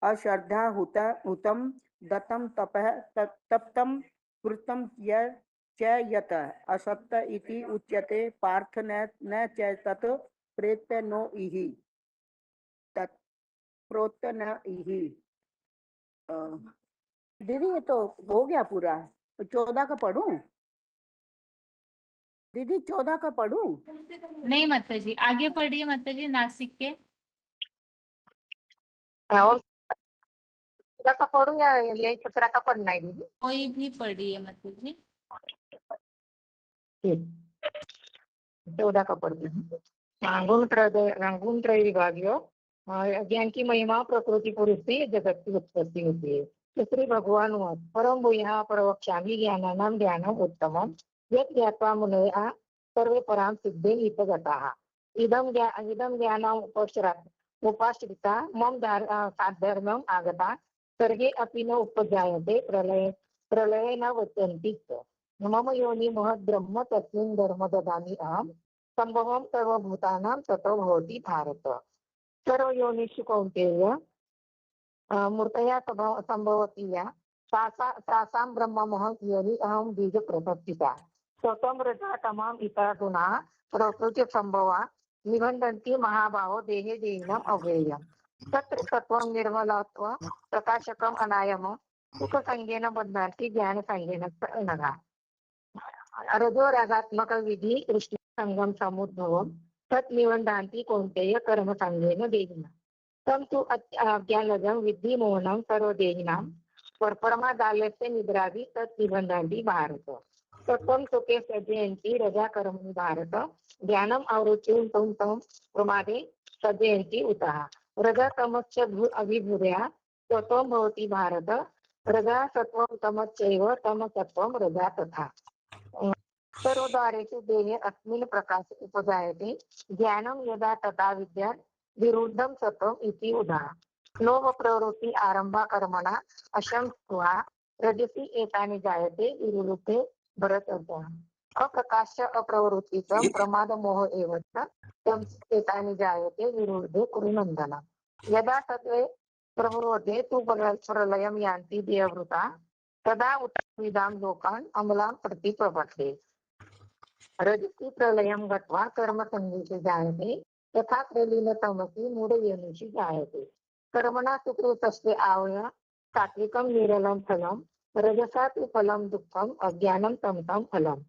अश्रद्धा हुतम दत्तम तप्तम कृतं च यत असत्य इति उच्यते पार्थ न च तत् प्रेत्य नो इहि तत् प्रोक्त न इहि। दीदी ये तो हो गया पूरा, 14 का पढ़ूं? दीदी 14 का पढ़ूं? नहीं माता जी, आगे पढ़िए माता जी। नासिक के का पढ़ूं या यही 17 का पढ़ना है दीदी? कोई भी पढ़िए माता जी। 14 का पढ़ती हूँ। गुण त्रय विभागीय ज्ञान की महिमा प्रकृति पुरुष से जगत की उत्पत्ति होती है। तो श्री भगवान परम भूयः प्रवक्ष्यामि ज्ञानानां ज्ञानम् उत्तमं यत् ज्ञात्वा मुनयः सर्वे परां सिद्धिं इतगताः इदं ज्ञानम् उपाश्रिता मम साधर्म्यम् आगता सर्गे अपि न उपजायते प्रलये न वचन्ति मम योनि महद् ब्रह्म तस्मिन् धर्म ददामि अहं संभवं सर्वभूतानां ततो भवति भारत सर्वयोनिषु कौन्तेय मूर्तया संभवति या तासां ब्रह्ममहं योनि अहं बीजप्रतिष्ठिता स्वतं रजा तमाम् इतरा गुणाः प्रकृति संभवा निबन्धन्ति महाभावो देहे देहिनम् अव्ययम् तत्र सत्वं निर्मलत्व प्रकाशकम अनायम सुख संज्ञेन बध्नाति ज्ञान संज्ञेन नगा रजो रागात्मक विधि कृष्ण संगम समुद्भवम तत् निवंदांति कौन्तेय कर्म संज्ञेन देहिना तम तु अज्ञानजं विद्धि मोहनं सर्वदेहिनां परमादालस्य निद्रादि तत् निबंधांति भारत तत्त्वं सुखे सज्जयन्ति रजा कर्मणि भारत ज्ञानम् आवृत्तिं तं तं प्रमादे सज्जयन्ति उतः रजा तमश्च अभिभूया तत्त्वं भवति भारत रजा सत्वं तमश्चैव तमसत्वं रजा तथा सर्वद्वारेषु देहे अस्मिन् प्रकाशे उपजायते ज्ञानं यदा तथा विद्यात् विरुद्धं सत्वम् इति उदाह लोभ प्रवृत्ति आरंभा कर्मणा अशंस्वा रजसी एतानि जायते विरुद्धे भरतर्षः अप्रकाश अप्रवृत्तिचं प्रमाद मोह एव च तं एतानि जायते विरुद्धे कुरुनन्दन यदा सत्वे प्रवृद्धे तु प्रलयं यान्ति देहभृता तदा उत्तमविदां लोकान् अमलां प्रति प्रपद्ये रजसी प्रलयं गत्वा कर्मसंगीषु जायते तथा प्रलीनतमसि मूढयोनिषु जायते कर्मणा सुकृतस्य आवय सात्विकं निरलं फलं रजसा तु फलं दुःखम् अज्ञानं तमसं फलम्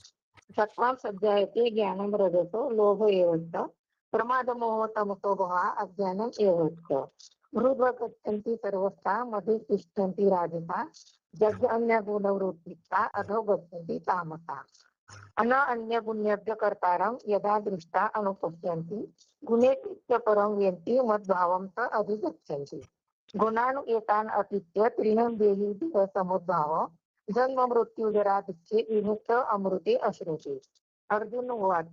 सत्त्वं सज्जायते ज्ञानं रजसो लोभ एव च प्रमादमोह तमसो भवा अज्ञानम् एव च मृद्व गच्छन्ति सर्वस्था मध्ये तिष्ठन्ति राजसा जग्न्य गुणवृत्तिता अधो गच्छन्ति तामसा अन्य गुण्यभ्य कर्तारं यदा दृष्टा अनुपश्यन्ति गुणे परं व्यन्ति मद्भावं च अधिगच्छन्ति गुणान् एतान् अतीत्य त्रीणं देहि समुद्भाव जन्म मृत्यु जरा दुःखे विमुक्त अमृते अश्रुते अर्जुन उवाच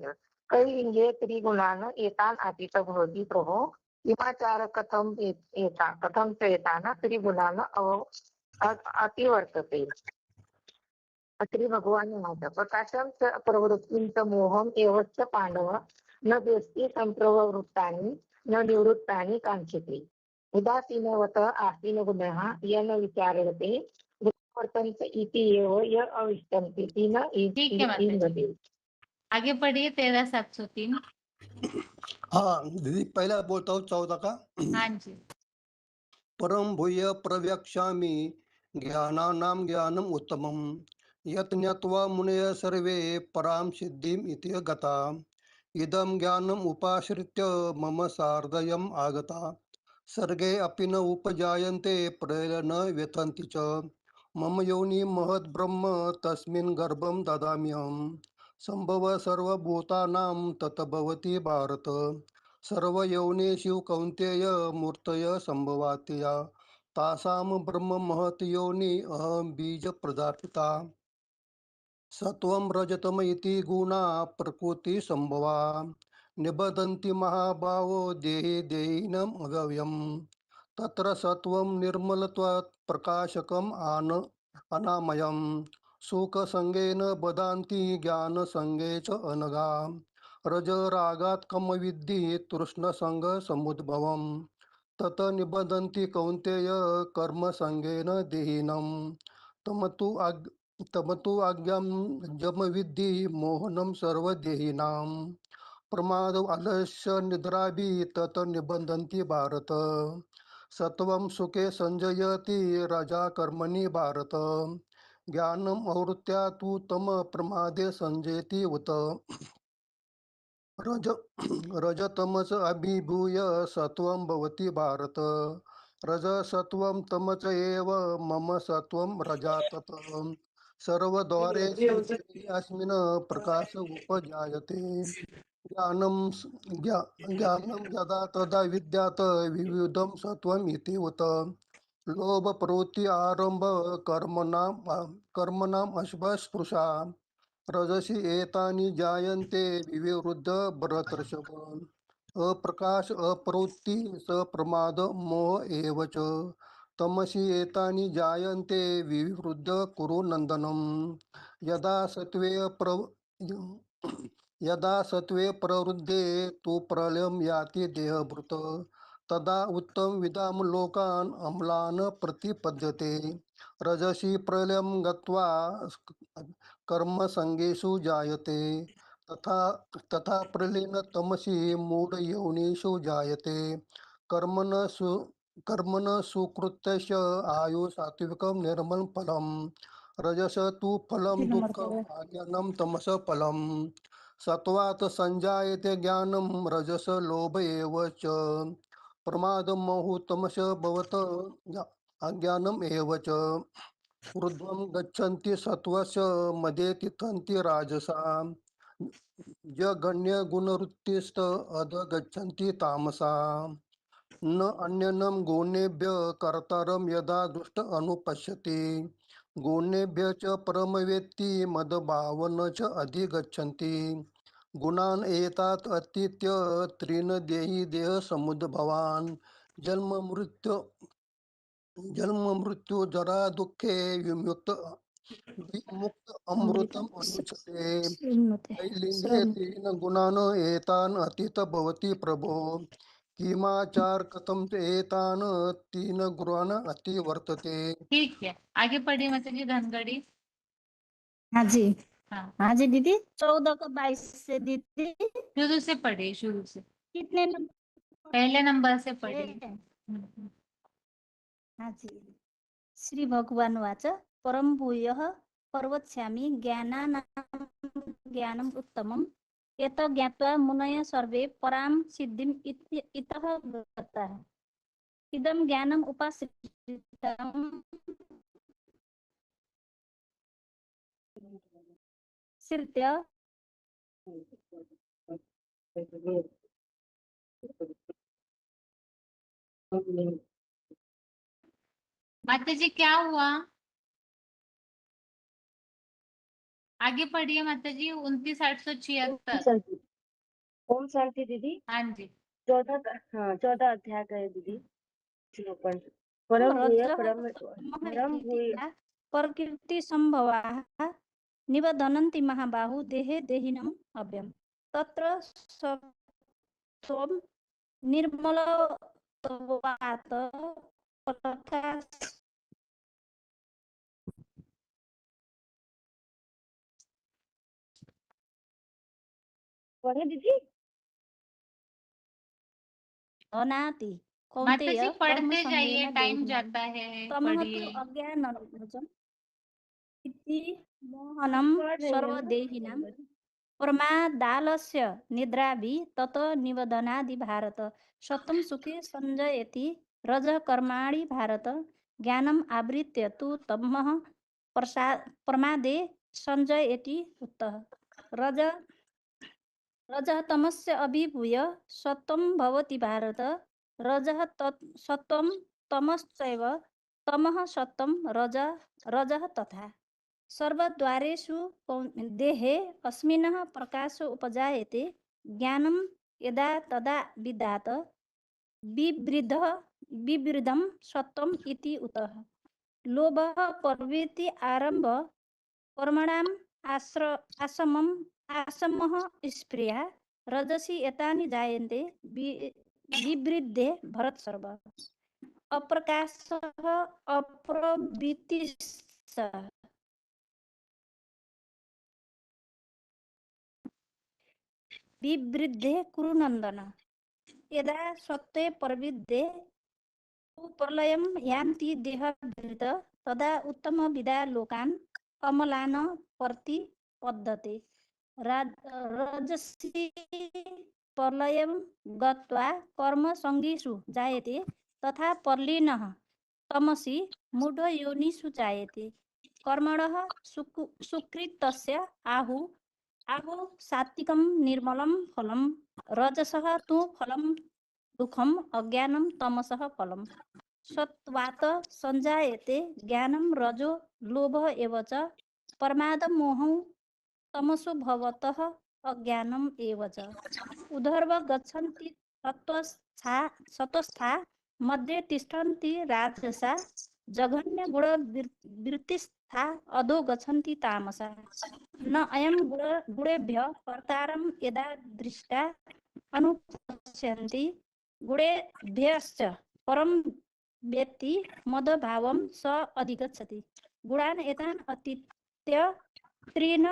कैलिङ्गे त्रिगुणान् एतान् अतीत भवति प्रभो किमाचार कथं च एतान् त्रिगुणान् अतिवर्तते श्री भगवान प्रकाशं च प्रवृत्तिं च मोहम् एव च पांडव न द्वेष्टि संप्रवृत्तानि न निवृत्तानि कांक्षते उदासीनवत आसीनगुणः य न विचार्यते वर्तन्त इति एव य अविष्टन्ति इति न ठीक है माताजी। आगे पढ़िए 13703। हाँ दीदी, पहला बोलता हूँ 14 का। हाँ जी। परम भूय प्रव्यक्षामि ज्ञानानां ज्ञानम् उत्तमम् यत् ज्ञात्वा मुनयः सर्वे परां सिद्धिम् इति गता इदं ज्ञानम् उपाश्रित्य मम सार्धयम् आगता सर्गे अपि न उपजायन्ते प्रलये न व्यथन्ति च मम योनि महद्ब्रह्म तस्मिन् गर्भं ददाम्यहम् संभव सर्वभूतानां तत् भवति भारत सर्वयोनिषु कौन्तेय मूर्तय संभवात्या तासां ब्रह्म महत् योनि अहं बीज प्रजापिता सत्वं रजतम इति गुणा प्रकृति संभवा निबधन्ति महाभावो देहि देहिनम् अव्ययम् तत्र सत्वं निर्मलत्वात् प्रकाशकम् अनामयम् सुखसंगेन बधान्ति ज्ञानसंगे च अनगा रज रागात् कम विद्धि तृष्णसंग समुद्भवम् तत निबधन्ति कौन्तेय कर्मसंगेन देहिनम् तमतु आज्ञां जम विद्धि मोहनं सर्वदेहिनां प्रमाद आलस्य निद्राभि तत निबधन्ति भारत सत्वं सुखे संजयति राजा कर्मणि भारत ज्ञानम् आवृत्त्या तु तम प्रमादे संजयति उत रजतमस अभिभूय सत्वं भवति भारत रजसत्वं तमच एव मम सत्वं रजातत सर्वद्वारेषु अस्मिन् प्रकाश उपजायते ज्ञानं यदा तदा विद्यात् विविधं सत्वम् इति उत लोभ प्रवृत्ति आरंभ कर्मणाम् अशुभस्पृशा रजसी एतानि जायन्ते विविरुद्ध भरतर्षभ अप्रकाश अप्रवृत्ति सप्रमाद मोह एव च तमसि एतानि जायन्ते विवृद्ध कुरु नन्दनम् यदा सत्वे प्रवृद्धे तु प्रलयं याति देहभृत तदा उत्तम विदाम लोकान् अम्लान् प्रतिपद्यते रजसी प्रलयं गत्वा कर्मसंगेषु जायते तथा प्रलीन तमसि मूढयोनिषु जायते कर्मण सुकृत्यस्य आयु सात्विकं निर्मल फलम रजस तु फलम दुःखम अज्ञानम तमस फलम सत्वात् संजायते ज्ञानम रजस लोभ एव च प्रमाद मोह तमस भवत अज्ञानम एव च ऊर्ध्वं गच्छन्ति सत्वस्य मध्ये तिष्ठन्ति राजसा जगण्य गुणवृत्तिस्त अध गच्छन्ति तामसा न अन्यनं गुणेभ्य कर्तारं यदा दुष्ट अनुपश्यति गुणेभ्य च परमवेत्ति मदभावन च अधिगच्छन्ति गुणान् एतात् अतीत्य त्रीन् देहि देह समुद्भवान् जन्म मृत्यु जरा दुःखे विमुक्त अमृतम अनुचते त्रैलिङ्गे तेन गुणान् एतान् अतीत भवति प्रभो किमाचार कथम एतान तीन गुणान अति वर्तते। ठीक है, आगे पढ़िए माता जी धनगढ़ी। हाँ जी, हाँ हाँ जी दीदी 14 को 22 से दीदी शुरू से पढ़िए, शुरू से कितने नंबर पहले नंबर से पढ़िए। पे? हाँ जी, श्री भगवान वाच परम भूयः पर्वत्स्यामि ज्ञानानां ज्ञानम् उत्तमम् एत ज्ञात्वा मुनयः सर्वे परां सिद्धिम् इतः गताः इदं ज्ञानम् उपाश्रितं श्रुत्य माता जी क्या हुआ? आगे पढ़िए माता जी 29,876। ओम शांति दीदी। हाँ जी 14 अध्याय का है दीदी। परम भूय प्रकृति संभवाः निबधनन्ति महाबाहु देहे देहिनम् अव्ययम् तत्र सत्त्वं निर्मलत्वात् प्रकाश पढ़े दीदी। अनाति माता कौन्तेय जी पढ़ते कर्म जाइए, संगेन टाइम देहिनम् जाता है, तमः तु पढ़िए। अज्ञानम् इति मोहनं सर्वदेहिनां प्रमादालस्य निद्राभि तत निबधनादि भारत सत्वं सुखे संजयति रजः कर्माणि भारत ज्ञानम् आवृत्य तु तमः प्रमादे संजयति उत्तः रजः तमस्य अभिभूय सत्वं भवति भारत रजः सत्वं तमश्चैव तमः सत्वं रजः तथा सर्वद्वारेषु देहे अस्मिन्नः प्रकाशो उपजायते ज्ञानं यदा तदा विद्यात् विवृद्धं सत्वम् इति उतः लोभः प्रवृत्ति आरम्भ कर्मणाम् आसमः स्प्रिया रजसि एतानि जायन्ते विवृद्धे भरतसर्व अप्रकाशः अप्रवृत्तिश्च विवृद्धे कुरु नन्दन यदा सत्त्वे प्रवृद्धे प्रलयं यान्ति देहभृत तदा उत्तमविदा लोकान् अमलान् प्रतिपद्यते रजसि प्रलयं गत्वा कर्मसङ्गीषु जायते तथा प्रलीनः तमसि मूढयोनिषु जायते कर्मणः सुकृतस्य आहुः सात्विकं निर्मलं फलं रजसः तु फलं दुःखम् अज्ञानं तमसः फलं सत्त्वात् संजायते ज्ञानं रजो लोभ एव च प्रमादमोहौ तमसो भवतः अज्ञानम् एव च उधर्व गच्छन्ति सत्वस्था मध्ये तिष्ठन्ति राजसा जघन्य गुणवृत्तिस्था अधो गच्छन्ति तामसा न अयं गुणेभ्यः कर्तारं यदा दृष्टा अनुपश्यन्ति गुणेभ्यश्च परं वेत्ति मदभावं स अधिगच्छति गुणान् एतान् अतीत्य त्रीन्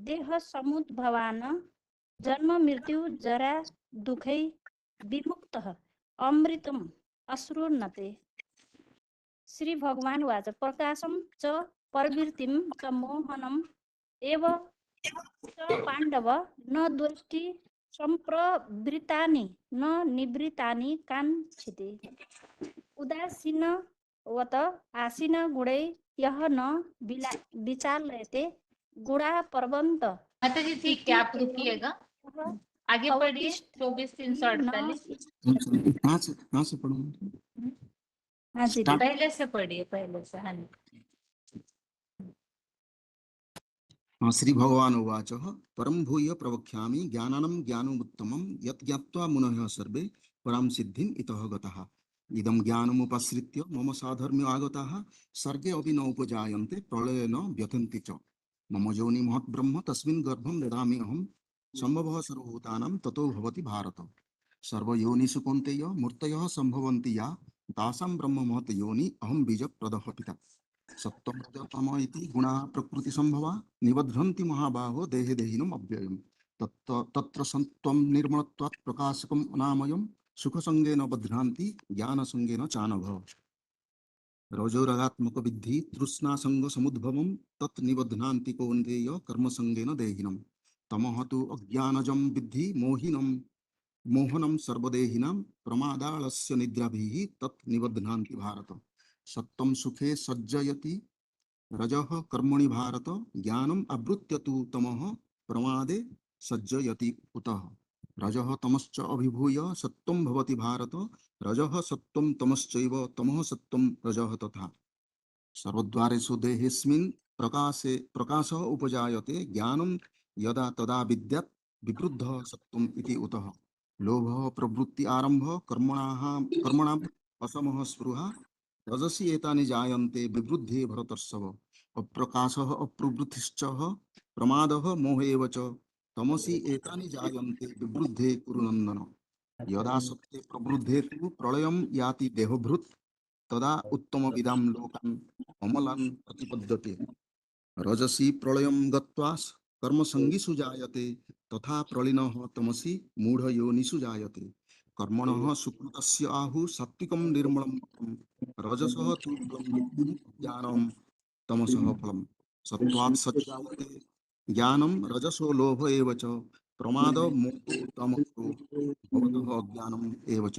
देहसमुद्भवान् जन्म मृत्यु जरा दुःखै विमुक्तः अमृतम् अश्रुणते। श्री भगवान उवाच प्रकाशं च प्रवृत्तिं च मोहनम् एव च पाण्डव न द्वेष्टि सम्प्रवृत्तानि न निवृत्तानि काङ्क्षति। उदासीनवत आसीन गुणै यः न विचाल्यते गुणा पर्वन्त माता जी ठीक है, आप रुकिएगा, आगे पढ़िए। 24-348 कहाँ से पढ़ूं? हाँ जी Start. पहले से पढ़िए, पहले से। हाँ जी। श्री भगवान उवाच परम भूय प्रवक्ष्यामि ज्ञानानं ज्ञानमुत्तमं यत् ज्ञात्वा मुनयः सर्वे परां सिद्धिम् इतः गतः। इदं ज्ञानमुपश्रित्य मम साधर्म्य आगताः सर्गे अपि न उपजायन्ते प्रलये न व्यथन्ति च। मम योनि महत् ब्रह्म तस्मिन् गर्भं ददामि अहं सम्भवः सर्वभूतानां ततो भवति भारत। सर्वयोनिषु कौन्तेय मूर्तयः सम्भवन्ति या तासां ब्रह्म महत् योनि अहं बीजप्रदः पिता। सत्त्वं रजस्तम इति गुणाः प्रकृतिसम्भवा निबध्नन्ति महाबाहो देहे देहिनम् अव्ययम्। तत्र सत्त्वं निर्मलत्वात् प्रकाशकम् अनामयम् सुखसंगेन बध्नान्ति ज्ञानसंगेन चानघ। रजोरगात्मक विद्धि तृष्णासंग समुद्भवम् तत् निबध्नान्ति कौन्तेय कर्मसंगेन देहिनम्। तमः तु अज्ञानजं विद्धि मोहनं सर्वदेहिनां प्रमादालस्य निद्राभिः तत् निबध्नान्ति भारत। सत्त्वं सुखे सज्जयति रजः कर्मणि भारत ज्ञानम् आवृत्य तु तमः प्रमादे सज्जयति उतः। रजः तमश्च अभिभूय सत्त्वं भवति भारत रजः सत्त्वं तमश्चैव तमः सत्त्वं रजः तथा। सर्वद्वारेषु देहेऽस्मिन् प्रकाशः उपजायते ज्ञानं यदा तदा विद्यात् विवृद्धः सत्त्वम् इति उतः। लोभः प्रवृत्ति आरम्भ कर्मणाम् असमः स्पृहा रजसि एतानि जायन्ते विवृद्धे भरतर्षभ। अप्रकाशः अप्रवृत्तिश्च प्रमादः मोह एव च तमसि एतानि जायन्ते विवृद्धे कुरु नन्दन। यदा सत्ये प्रवृद्धे तु प्रलयं याति देहभृत् तदा उत्तमविदां लोकान् अमलान् प्रतिपद्यते। रजसि प्रलयं गत्वा कर्मसंगिषु जायते तथा प्रलीनः तमसि मूढयोनिषु जायते। कर्मणः सुकृतस्य आहुः सात्विकं निर्मलं रजसः तु मृत्युः ज्ञानं तमसः फलम्। सत्त्वात् सज्जायते ज्ञानं रजसो लोभ एव च प्रमाद मोहो तमसो भवतः अज्ञानम् एव च।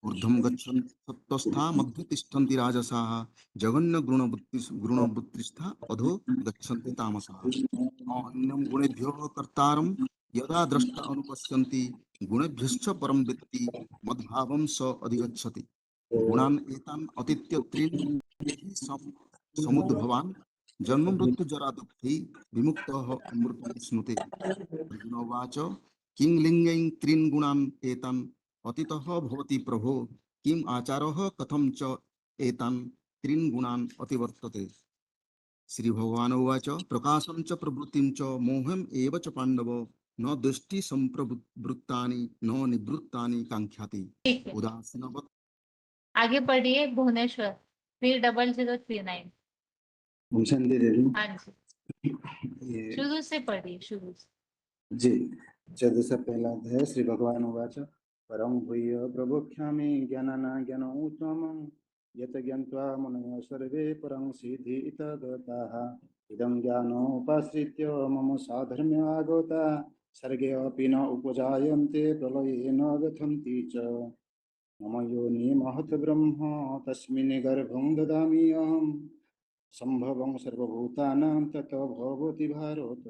ऊर्ध्वं गच्छन्ति सत्त्वस्था मध्ये तिष्ठन्ति राजसाः गुणवृत्तिस्था अधो गच्छन्ति तामसाः। अन्यं गुणेभ्यः कर्तारं यदा द्रष्टा अनुपश्यन्ति गुणेभ्यश्च परं वित्ति मद्भावं स अधिगच्छति। गुणान् एतान् अतीत्य त्रीन् समुद्भवान् जन्म मृत्यु जरा दुःखै विमुक्तः अमृतं स्नुते। अर्जुन उवाच किं लिङ्गैः त्रीन् गुणान् एतान् अतीतः भवति प्रभो किम् आचारः कथं च एतान् त्रीन् गुणान् अतिवर्तते। श्री भगवान उवाच प्रकाशं च प्रवृत्तिं च मोहम् एव च पाण्डव न दृष्टि संप्रवृत्तानि न निवृत्तानि काङ्क्षति। ठीक है, उदासीनवत् आगे पढ़िए। भुवनेश्वर 3039। हाँ जी, शुरू से पढ़िए, शुरू से। जी 14 पहला अध्याय। श्री भगवान उवाच परं भूय प्रवक्ष्यामि ज्ञानमुत्तमं यत् ज्ञात्वा मुनयः सर्वे परं सिद्धि इतः गताः। इदं ज्ञानमुपाश्रित्य मम साधर्म्य आगता सर्गे अपि न उपजायन्ते प्रलये न व्यथन्ति च। मम योनि महत् ब्रह्म तस्मिन् गर्भं ददामि अहं सम्भवं सर्वभूतानां ततो भवति भारत।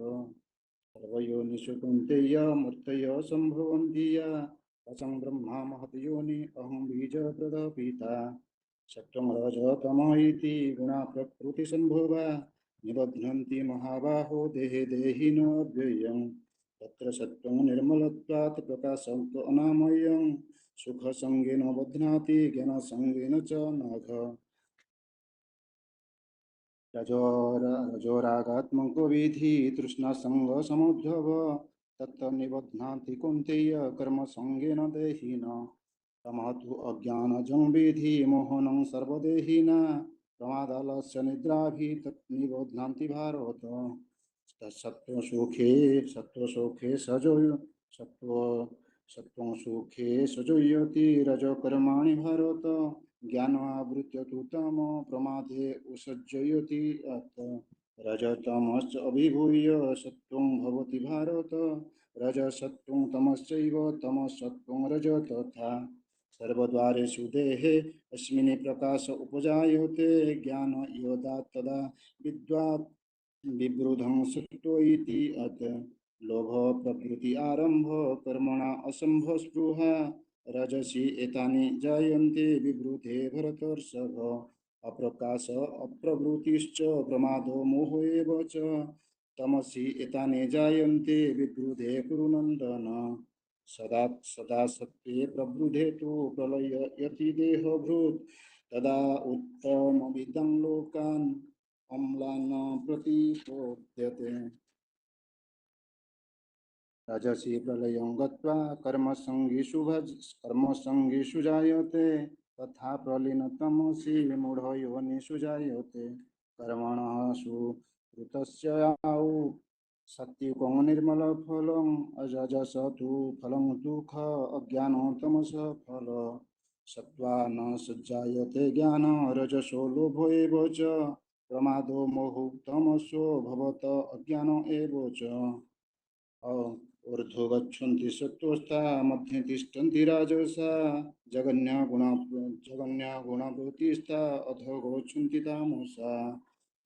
सर्वयोनिषु कौन्तेय मूर्तयः सम्भवन्ति या तासां ब्रह्मा महत् योनि अहं बीजप्रदः पिता। सत्त्वं रजः तमः इति गुणा प्रकृतिसम्भवा निबध्नन्ति महाबाहो देहे देहिनो अव्ययम्। तत्र सत्त्वं निर्मलत्वात् प्रकाशं तु अनामयं सुखसंगेन बध्नाति ज्ञानसंगेन च नघ। रजोरागात्मको विधि तृष्णासंग समुद्भव तत्तन्निबध्नाति कौन्तेय कर्मसंगेन देहिना। तमः तु अज्ञानजं विधि मोहनं सर्वदेहिना प्रमादालस्य निद्राभिः तन्निबध्नाति भारत। सत्त्वसुखे सत्वं सुखे सजुह्यति रजो कर्माणि भारत ज्ञानावृत्य तु तमो प्रमादे उसज्जयति अत रजतमश्च अभिभूय सत्वं भवति भारत रजसत्वं तमश्चैव तमसत्वं रज तथा सर्वद्वारेषु देहे अस्मिन् प्रकाश उपजायते ज्ञान यदा तदा विद्वात् विवृद्धं सत्त्व इति अत लोभ प्रवृत्ति आरंभ कर्मणा असंभ स्पृहा रजसी एतानि जायन्ते विवृद्धे भरतर्षभ अप्रकाश अप्रवृत्तिश्च प्रमादो मोहो एव च तमसि एतानि जायन्ते विवृद्धे कुरु नन्दन सदा सदा सत्त्वे प्रवृद्धे तु प्रलयति देहभृत् तदा उत्तमविदं लोकान् अम्लान प्रतिशोध्यते रजसी प्रलयं गत्वा कर्मसङ्गीषु जायते तथा प्रलीनतमसि मूढयोनिषु जायते कर्मणः सुकृतस्य आउ सत्युकं निर्मलफलम् अजस तु फलं दुःख अज्ञानो तमसः फल सत्त्वा न सज्जायते ज्ञान रजसो लोभो एव च प्रमादो मोहो तमसो भवत अज्ञानो एव च ऊर्ध्वं गच्छन्ति सत्त्वस्था मध्ये तिष्ठन्ति राजसा जगन्यगुणवृत्तिस्था अधो गच्छन्ति तामसा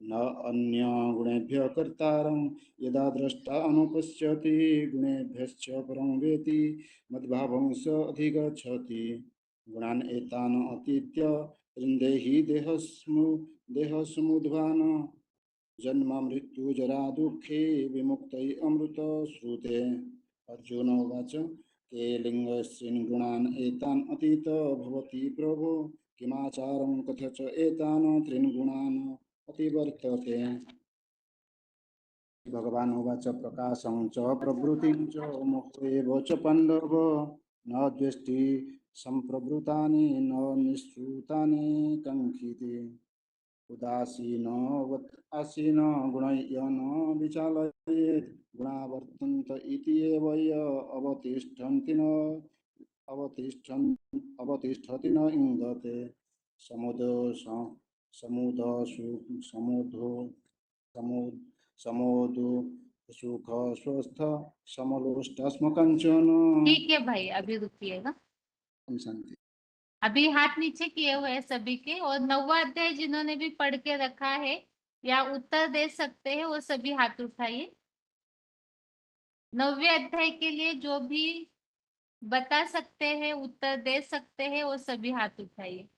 न अन्यगुणेभ्यः कर्तारं यदा द्रष्टा अनुपश्यति गुणेभ्यश्च परं वेति मद्भावं स अधिगच्छति गुणान् एतान् अतीत्य देहि देहसमुद्भान जन्म मृत्यु जरा दुःखे विमुक्तै अमृत श्रुते अर्जुन उवाच के लिङ्गस्त्रीन् गुणान् एतान् अतीत भवति प्रभो किमाचारं कथ च एतान् त्रीन् गुणान् अतिवर्तते भगवान् उवाच प्रकाशं च प्रवृत्तिं च मोहो एव च पाण्डव न द्वेष्टि सम्प्रवृत्तानि न निःसृतानि काङ्क्षिते उदासीन गुणैः न विचालयेत् गुणा वर्तन्त इति एव य अवतिष्ठति न इङ्गते समोदो सुख स्वस्थ समलोष्टास्मकाञ्चन। ठीक है भाई, अभी रुकिएगा। शांति। अभी हाथ नीचे किए हुए हैं सभी के, और 9वां अध्याय जिन्होंने भी पढ़ के रखा है या उत्तर दे सकते हैं वो सभी हाथ उठाइए। 9वें अध्याय के लिए जो भी बता सकते हैं, उत्तर दे सकते हैं, वो सभी हाथ उठाइए।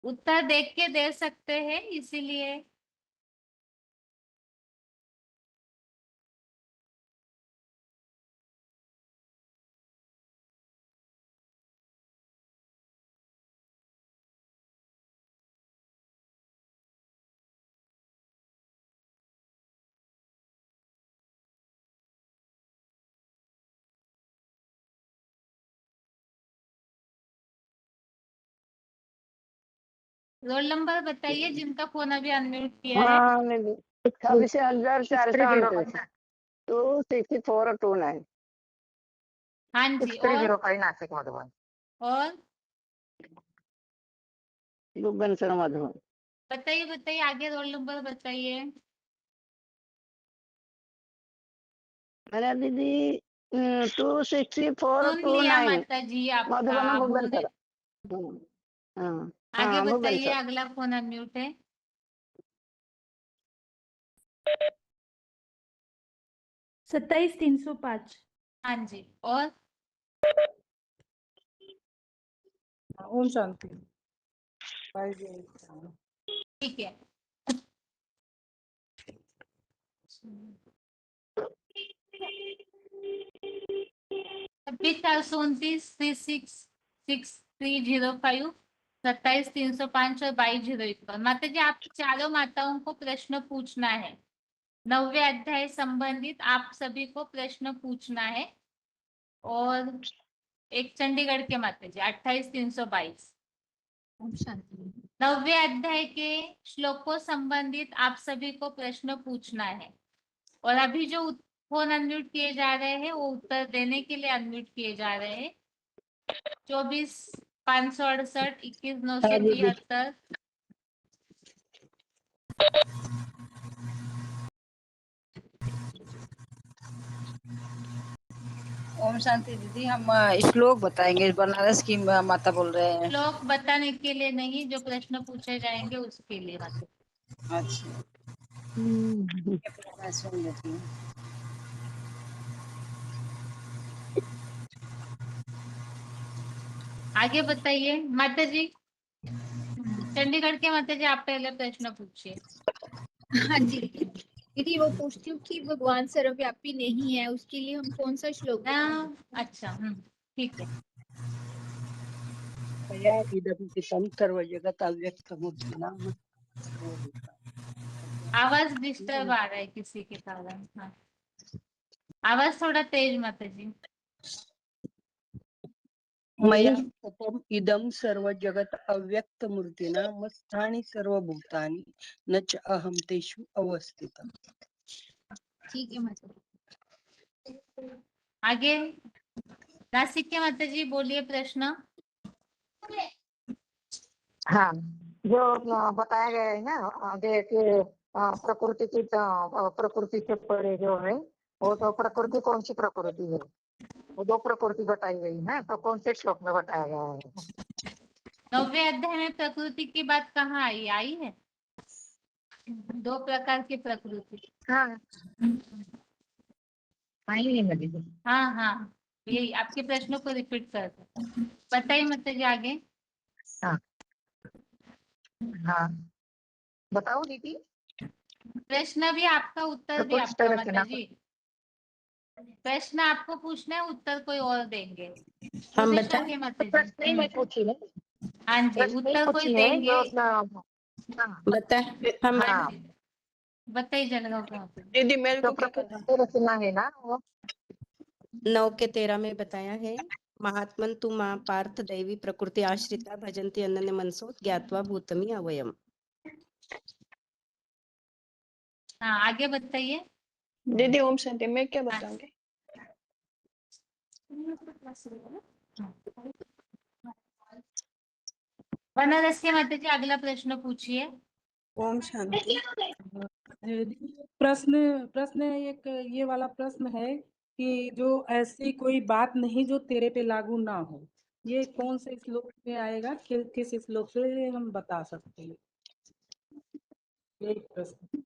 उत्तर देख के दे सकते हैं, इसीलिए रोल नंबर बताइए जिनका फोन अभी अनम्यूट किया है। हाँ नहीं 26,429 हाँ जी, और 630 नासिक मधुबन। और भुवनेश्वर मधुबन। बताइए आगे रोल नंबर बताइए। मेरा दीदी 26429 सुन लिया माता जी आपका। मधुबन भुवनेश्वर। आगे बताइए, भुवनेश्वर। अगला फोन अनम्यूट है। 27,305। हाँ जी, और ओम शांति। ठीक है। छब्बीस 429 27,305 और 22,051। माता जी, आप चारों माताओं को प्रश्न पूछना है। 9वें अध्याय संबंधित आप सभी को प्रश्न पूछना है। और एक चंडीगढ़ के माता जी 28,322। 9वें अध्याय के श्लोकों संबंधित आप सभी को प्रश्न पूछना है और अभी जो फोन अनम्यूट किए जा रहे हैं वो उत्तर देने के लिए अनम्यूट किए जा रहे हैं। 24,568 21,973। ओम शांति दीदी, हम श्लोक बताएंगे। बनारस की माता बोल रहे हैं। श्लोक बताने के लिए नहीं, जो प्रश्न पूछे जाएंगे उसके लिए माता। अच्छा, मैं सुन लेती हूँ। आगे बताइए माता जी। चंडीगढ़ के माता जी, आप पहले प्रश्न पूछिए। हाँ जी दीदी, वो पूछती हूँ कि भगवान सर्वव्यापी नहीं है, उसके लिए हम कौन सा श्लोक बताएं? अच्छा, ठीक है। मया इदं कृतं सर्वजगत् अव्यक्तमूर्तिना। आवाज डिस्टर्ब आ रहा है किसी के कारण। हाँ, आवाज थोड़ा तेज माता जी। मया कृतं इदं सर्वजगत् अव्यक्तमूर्तिना मत्स्थानि सर्वभूतानि न च अहं तेषु अवस्थितः। ठीक है माता जी। आगे नासिक के माता जी बोलिए प्रश्न। हाँ, जो बताया गया है ना आगे कि प्रकृति की प्रकृति से परे जो है वो तो प्रकृति कौन सी प्रकृति है? वो दो प्रकृति बताई गई है, तो कौन से श्लोक में बताया गया है? 9वें अध्याय में प्रकृति की बात कहाँ आई है? दो प्रकार की प्रकृति। हाँ हाँ, यही आपके प्रश्नों को रिपीट कर दो। बताइए माता जी आगे। हाँ बताओ दीदी। प्रश्न भी आपका, उत्तर भी आपका माता जी। प्रश्न आपको पूछना है, उत्तर कोई और देंगे। हम बताइए माता जी। प्रश्न ही मैं पूछी ना। हाँ जी, उत्तर कोई देंगे। बताए हम। हाँ बताइए जलगांव का दीदी, मेरे को क्या रचना है ना वो 9 के 13 में बताया है, महात्मन तु मां पार्थ दैवी प्रकृति आश्रिता भजन्ति अनन्य मनसो ज्ञात्वा भूतमि अवयम। हाँ आगे बताइए दीदी। ओम शांति। मैं क्या बताऊंगी? बनारस के माता जी अगला प्रश्न पूछिए। ओम शांति। प्रश्न एक ये वाला प्रश्न है कि जो ऐसी कोई बात नहीं जो तेरे पे लागू ना हो, ये कौन से श्लोक में आएगा? किस श्लोक से हम बता सकते हैं? यही प्रश्न।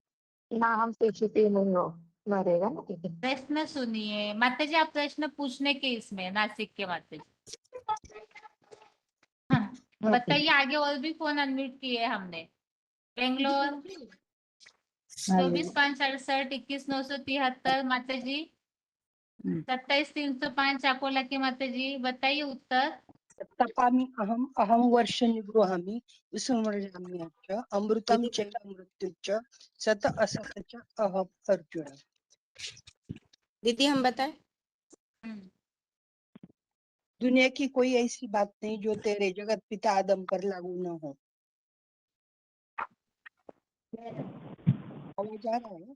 ना हम शिक्षित नहीं हो मरेगा ना। प्रश्न सुनिए माता जी, आप प्रश्न पूछने के इसमें नासिक के माता जी। हाँ, बताइए आगे। और भी फोन अनम्यूट किए हमने। बेंगलोर 24,568 21,973 माता जी। 27,305 अकोला की माता जी। बताइए उत्तर। तपामि अहम अहम वर्ष निगृहामि विस्मृजामि च अमृतम च मृत्यु च सत असत च अहम अर्जुन। दीदी हम बताएं। दुनिया की कोई ऐसी बात नहीं जो तेरे जगत पिता आदम पर लागू न हो। आवाज आ रहा है?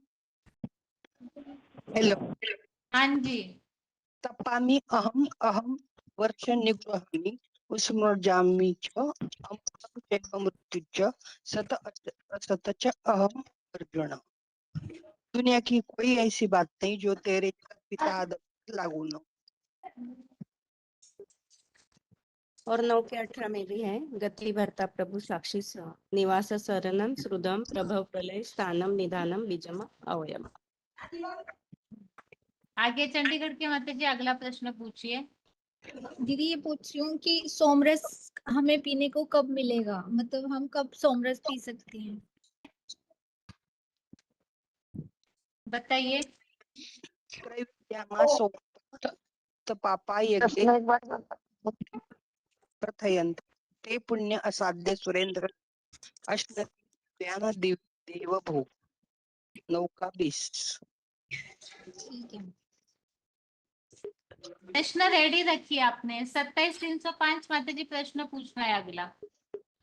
हेलो। हाँ जी। तपामि अहम अहम वर्ष निगृहामि विस्मृजामि च अमृतम च मृत्यु च सत असत च अहम अर्जुन। दुनिया की कोई ऐसी बात नहीं जो तेरे जगत पिता आदम पर लागू न हो। और 9 के 18 में भी है, गति भरता प्रभु साक्षी स निवास शरणम श्रुदम प्रभव प्रलय स्थानम निधानम बीजम अवयम। आगे चंडीगढ़ के माता जी अगला प्रश्न पूछिए। दीदी ये पूछ रही हूँ कि सोमरस हमें पीने को कब मिलेगा? मतलब हम कब सोमरस पी सकते हैं? बताइए। प्रथयन्त ते पुण्य असाध्य सुरेंद्र अष्ट देव भोग। 9 का 20। ठीक है। प्रश्न रेडी रखिए आपने। 27,305 माता जी प्रश्न पूछना है अगला।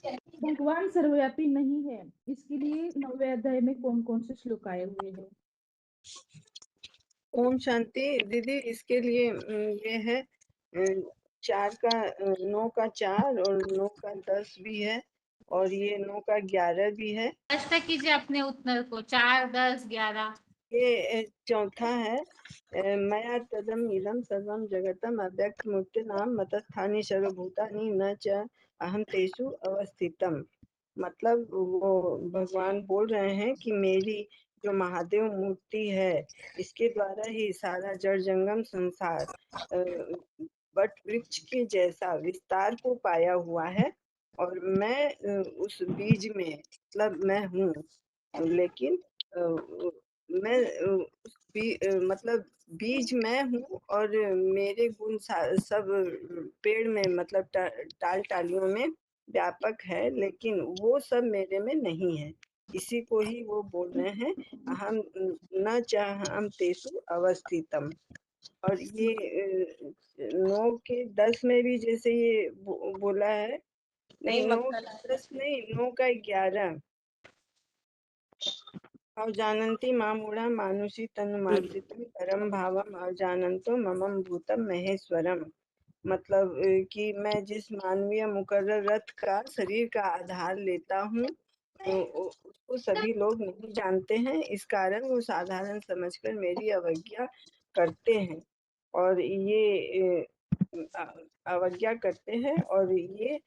भगवान सर्वव्यापी नहीं है, इसके लिए 9वें अध्याय में कौन कौन से श्लोक आए हुए हैं? ओम शांति दीदी। इसके लिए ये है 4 का 9 का 4 और 9 का 10 भी है और ये 9 का 11 भी है। स्पष्ट कीजिए अपने उत्तर को। 4, 10, 11 ये चौथा है मया तदम इदम सर्वम जगतम अव्यक्त मूर्ति नाम मतस्थानी सर्वभूतानि न च अहम तेषु अवस्थितम। मतलब वो भगवान बोल रहे हैं कि मेरी जो महादेव मूर्ति है इसके द्वारा ही सारा जड़ जंगम संसार वट वृक्ष के जैसा विस्तार को पाया हुआ है और मैं उस बीज में मतलब मैं हूँ, लेकिन मैं मतलब बीज मैं हूँ और मेरे गुण सब पेड़ में मतलब टाल टालियों में व्यापक है, लेकिन वो सब मेरे में नहीं है। इसी को ही वो बोल रहे हैं अहम न चाहम तेसु अवस्थितम। और ये 9 के 10 में भी जैसे ये बोला है, नहीं 9 के 10 नहीं 9 का 11 अवजानन्ति मामूढ़ा मानुषी तन्मार्जितं परम भावम अवजानन्तो ममम भूतम महेश्वरम। मतलब कि मैं जिस मानवीय मुकर्रर रथ का शरीर का आधार लेता हूँ उसको सभी लोग नहीं जानते हैं, इस कारण वो साधारण समझकर मेरी अवज्ञा करते हैं और ये अवज्ञा करते हैं और ये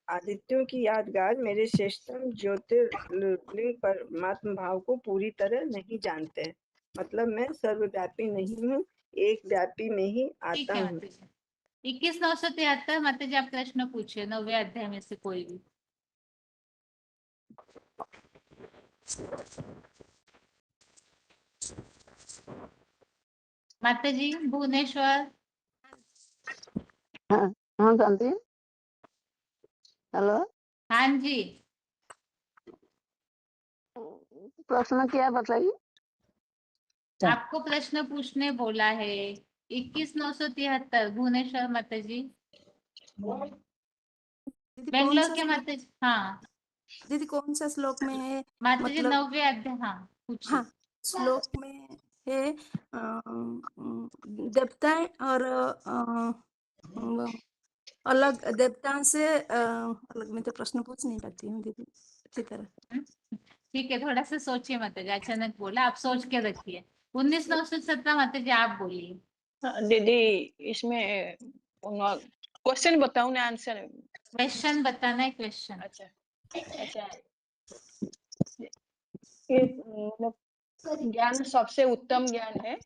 आदित्यों की यादगार मेरे श्रेष्ठतम ज्योतिर्लिंग परमात्म भाव को पूरी तरह नहीं जानते हैं। मतलब मैं सर्वव्यापी नहीं हूँ, एक व्यापी में ही ठीक आता है हूँ। माता जी। 21,973 माता जी आप प्रश्न पूछिए 9वें अध्याय में से कोई भी। माता जी भुवनेश्वर। हाँ हाँ शांति। हेलो, हाँ जी प्रश्न क्या बताइए? आपको प्रश्न पूछने बोला है। 21,973 भुवनेश्वर माता जी। दीदी कौन बेंगलोर सा के माता जी। हाँ दीदी कौन सा श्लोक में है? माता जी मतलब 9वें अध्याय। हाँ पूछिए। हाँ श्लोक में है देवताएं और अलग देवताओं से अलग। मैं तो प्रश्न पूछ नहीं पाती हूँ दीदी अच्छी तरह। ठीक है थोड़ा सा सोचिए माता जी। अचानक बोला आप सोच के रखिए। 19,917 माता जी आप बोलिए। दीदी इसमें क्वेश्चन बताऊं ना आंसर? क्वेश्चन बताना है क्वेश्चन। अच्छा अच्छा। ये मतलब ज्ञान सबसे उत्तम ज्ञान है,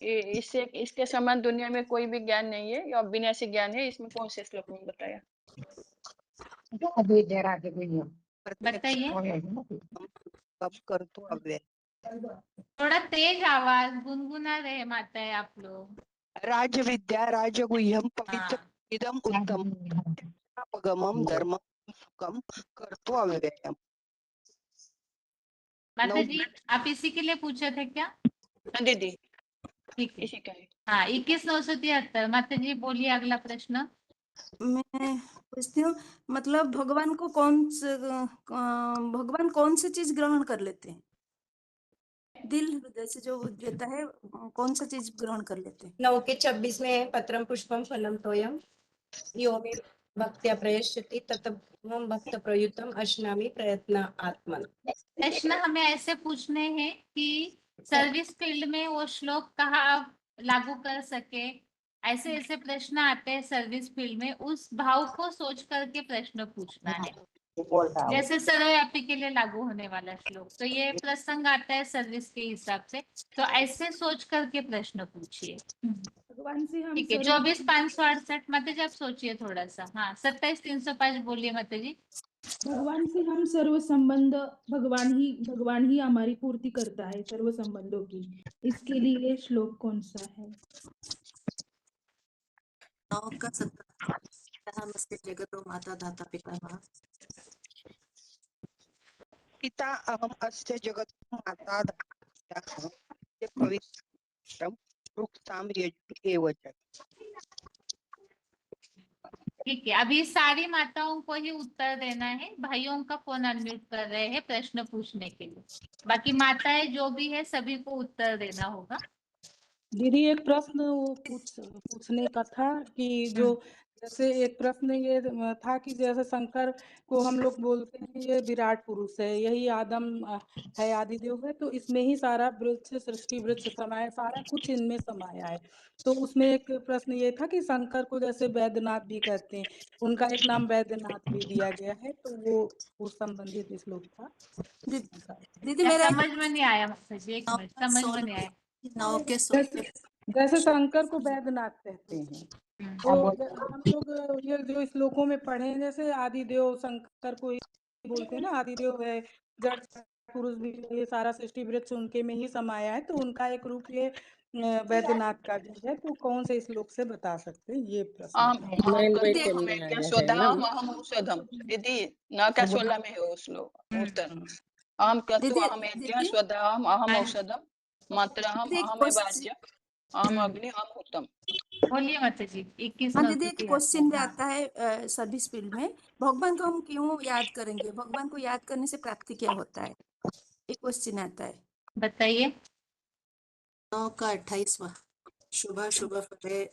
इससे इसके समान दुनिया में कोई भी ज्ञान नहीं है, ये अविनाशी ज्ञान है। इसमें कौन से श्लोक में बताया? बताइए। थोड़ा तेज आवाज गुनगुना रहे माता है आप लोग। राज विद्या राजगुह्यम पवित्र हाँ इदम उत्तम पगमम धर्मम सुखम कर्तु अव्ययम। माता जी आप इसी के लिए पूछे थे क्या? दीदी ठीक है। इसी का है। हाँ 21,973 माता जी बोलिए अगला प्रश्न। मैं पूछती हूँ मतलब भगवान कौन सी चीज ग्रहण कर लेते हैं? दिल हृदय से जो देता है कौन सा चीज ग्रहण कर लेते हैं? 9 के 26 में पत्रम पुष्पम फलम तोयम यो मे भक्त्या प्रयश्यति ततः भक्त प्रयुतम अश्नामि प्रयत्न आत्मन। प्रश्न हमें ऐसे पूछने हैं कि सर्विस फील्ड में वो श्लोक कहाँ आप लागू कर सके। ऐसे ऐसे प्रश्न आते हैं सर्विस फील्ड में, उस भाव को सोच करके प्रश्न पूछना है। जैसे सर्वव्यापी के लिए लागू होने वाला श्लोक, तो ये प्रसंग आता है सर्विस के हिसाब से, तो ऐसे सोच करके प्रश्न पूछिए। भगवान से हम ठीक है 24,568 माता जी आप सोचिए थोड़ा सा। हाँ 27,305 बोलिए माता जी। भगवान से हम सर्व संबंध भगवान ही हमारी पूर्ति करता है सर्व संबंधों की, इसके लिए श्लोक कौन सा है? 9 का 17 नमस्ते जगतो माता दाता पिता पिता अहम अस्य जगत माता दाता पवित्रम रुक्ताम यजुः एव च। ठीक है, अभी सारी माताओं को ही उत्तर देना है, भाइयों का फोन अनम्यूट कर रहे हैं प्रश्न पूछने के लिए। बाकी माताएं जो भी है सभी को उत्तर देना होगा। दीदी एक प्रश्न वो पूछने का था कि जो जैसे एक प्रश्न ये था कि जैसे शंकर को हम लोग बोलते हैं ये विराट पुरुष है, यही आदम है, आदिदेव है, तो इसमें ही सारा वृक्ष सृष्टि वृक्ष समाया, सारा कुछ इनमें समाया है। तो उसमें एक प्रश्न ये था कि शंकर को जैसे वैद्यनाथ भी कहते हैं, उनका एक नाम वैद्यनाथ भी दिया गया है, तो वो उस संबंधित श्लोक था। दीदी या मेरा समझ में नहीं आया माता जी, एक मिनट, समझ में नहीं आया। जैसे शंकर को वैद्यनाथ कहते हैं, तो हम लोग ये जो श्लोकों में पढ़े हैं, जैसे आदिदेव शंकर को ही बोलते हैं ना, आदिदेव है, जड़ पुरुष भी, ये सारा सृष्टि वृक्ष उनके में ही समाया है, तो उनका एक रूप ये वैद्यनाथ का भी है, तो कौन से श्लोक से बता सकते हैं, ये प्रश्न था। स्वधाम अहम औषधम यदि न का 16 में है वो श्लोक उत्तर। अहम क्रतु अहम यज्ञ स्वधाम अहम औषधम मंत्रहम अहम वाज्य अहम अग्नि अहम होतम। बोलिए माता जी। 21 हाँ दीदी, एक क्वेश्चन में आता है सर्विस फील्ड में, भगवान को हम क्यों याद करेंगे, भगवान को याद करने से प्राप्ति क्या होता है, एक क्वेश्चन आता है, बताइए। 9 का 28वां शुभ शुभ फले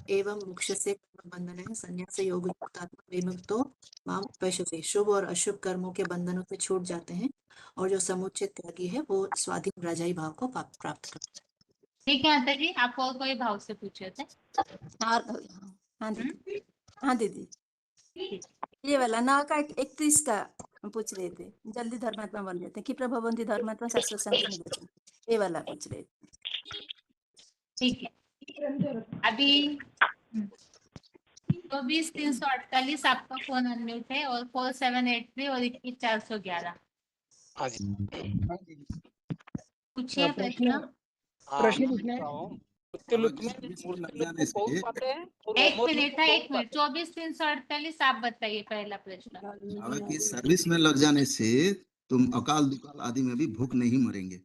एवं मोक्ष से बंधन है संन्यास योग युक्तात्मा विमुक्तो माम उपैष्यते। शुभ और अशुभ कर्मों के बंधनों से छूट जाते हैं और जो समुचित त्यागी है वो स्वाधीन राजाई भाव को प्राप्त करता है। ठीक है माता जी, आप और कोई भाव से पूछे थे? हाँ दीदी ये वाला 9 का 31 का हम पूछ रहे थे, जल्दी धर्मात्मा बन जाते हैं कि प्रभवंती धर्मात्मा शाश्वत शांति निगम, ये वाला पूछ रहे थे। ठीक है, अभी 24,348 आपका फोन अनम्यूट है, और 4783 और 21,411। पूछिए प्रश्न। प्रश्न पूछना है। एक मिनट है, एक मिनट। 24,348 आप बताइए पहला प्रश्न। कि सर्विस में लग जाने से तुम अकाल दुकाल आदि में भी भूख नहीं मरेंगे,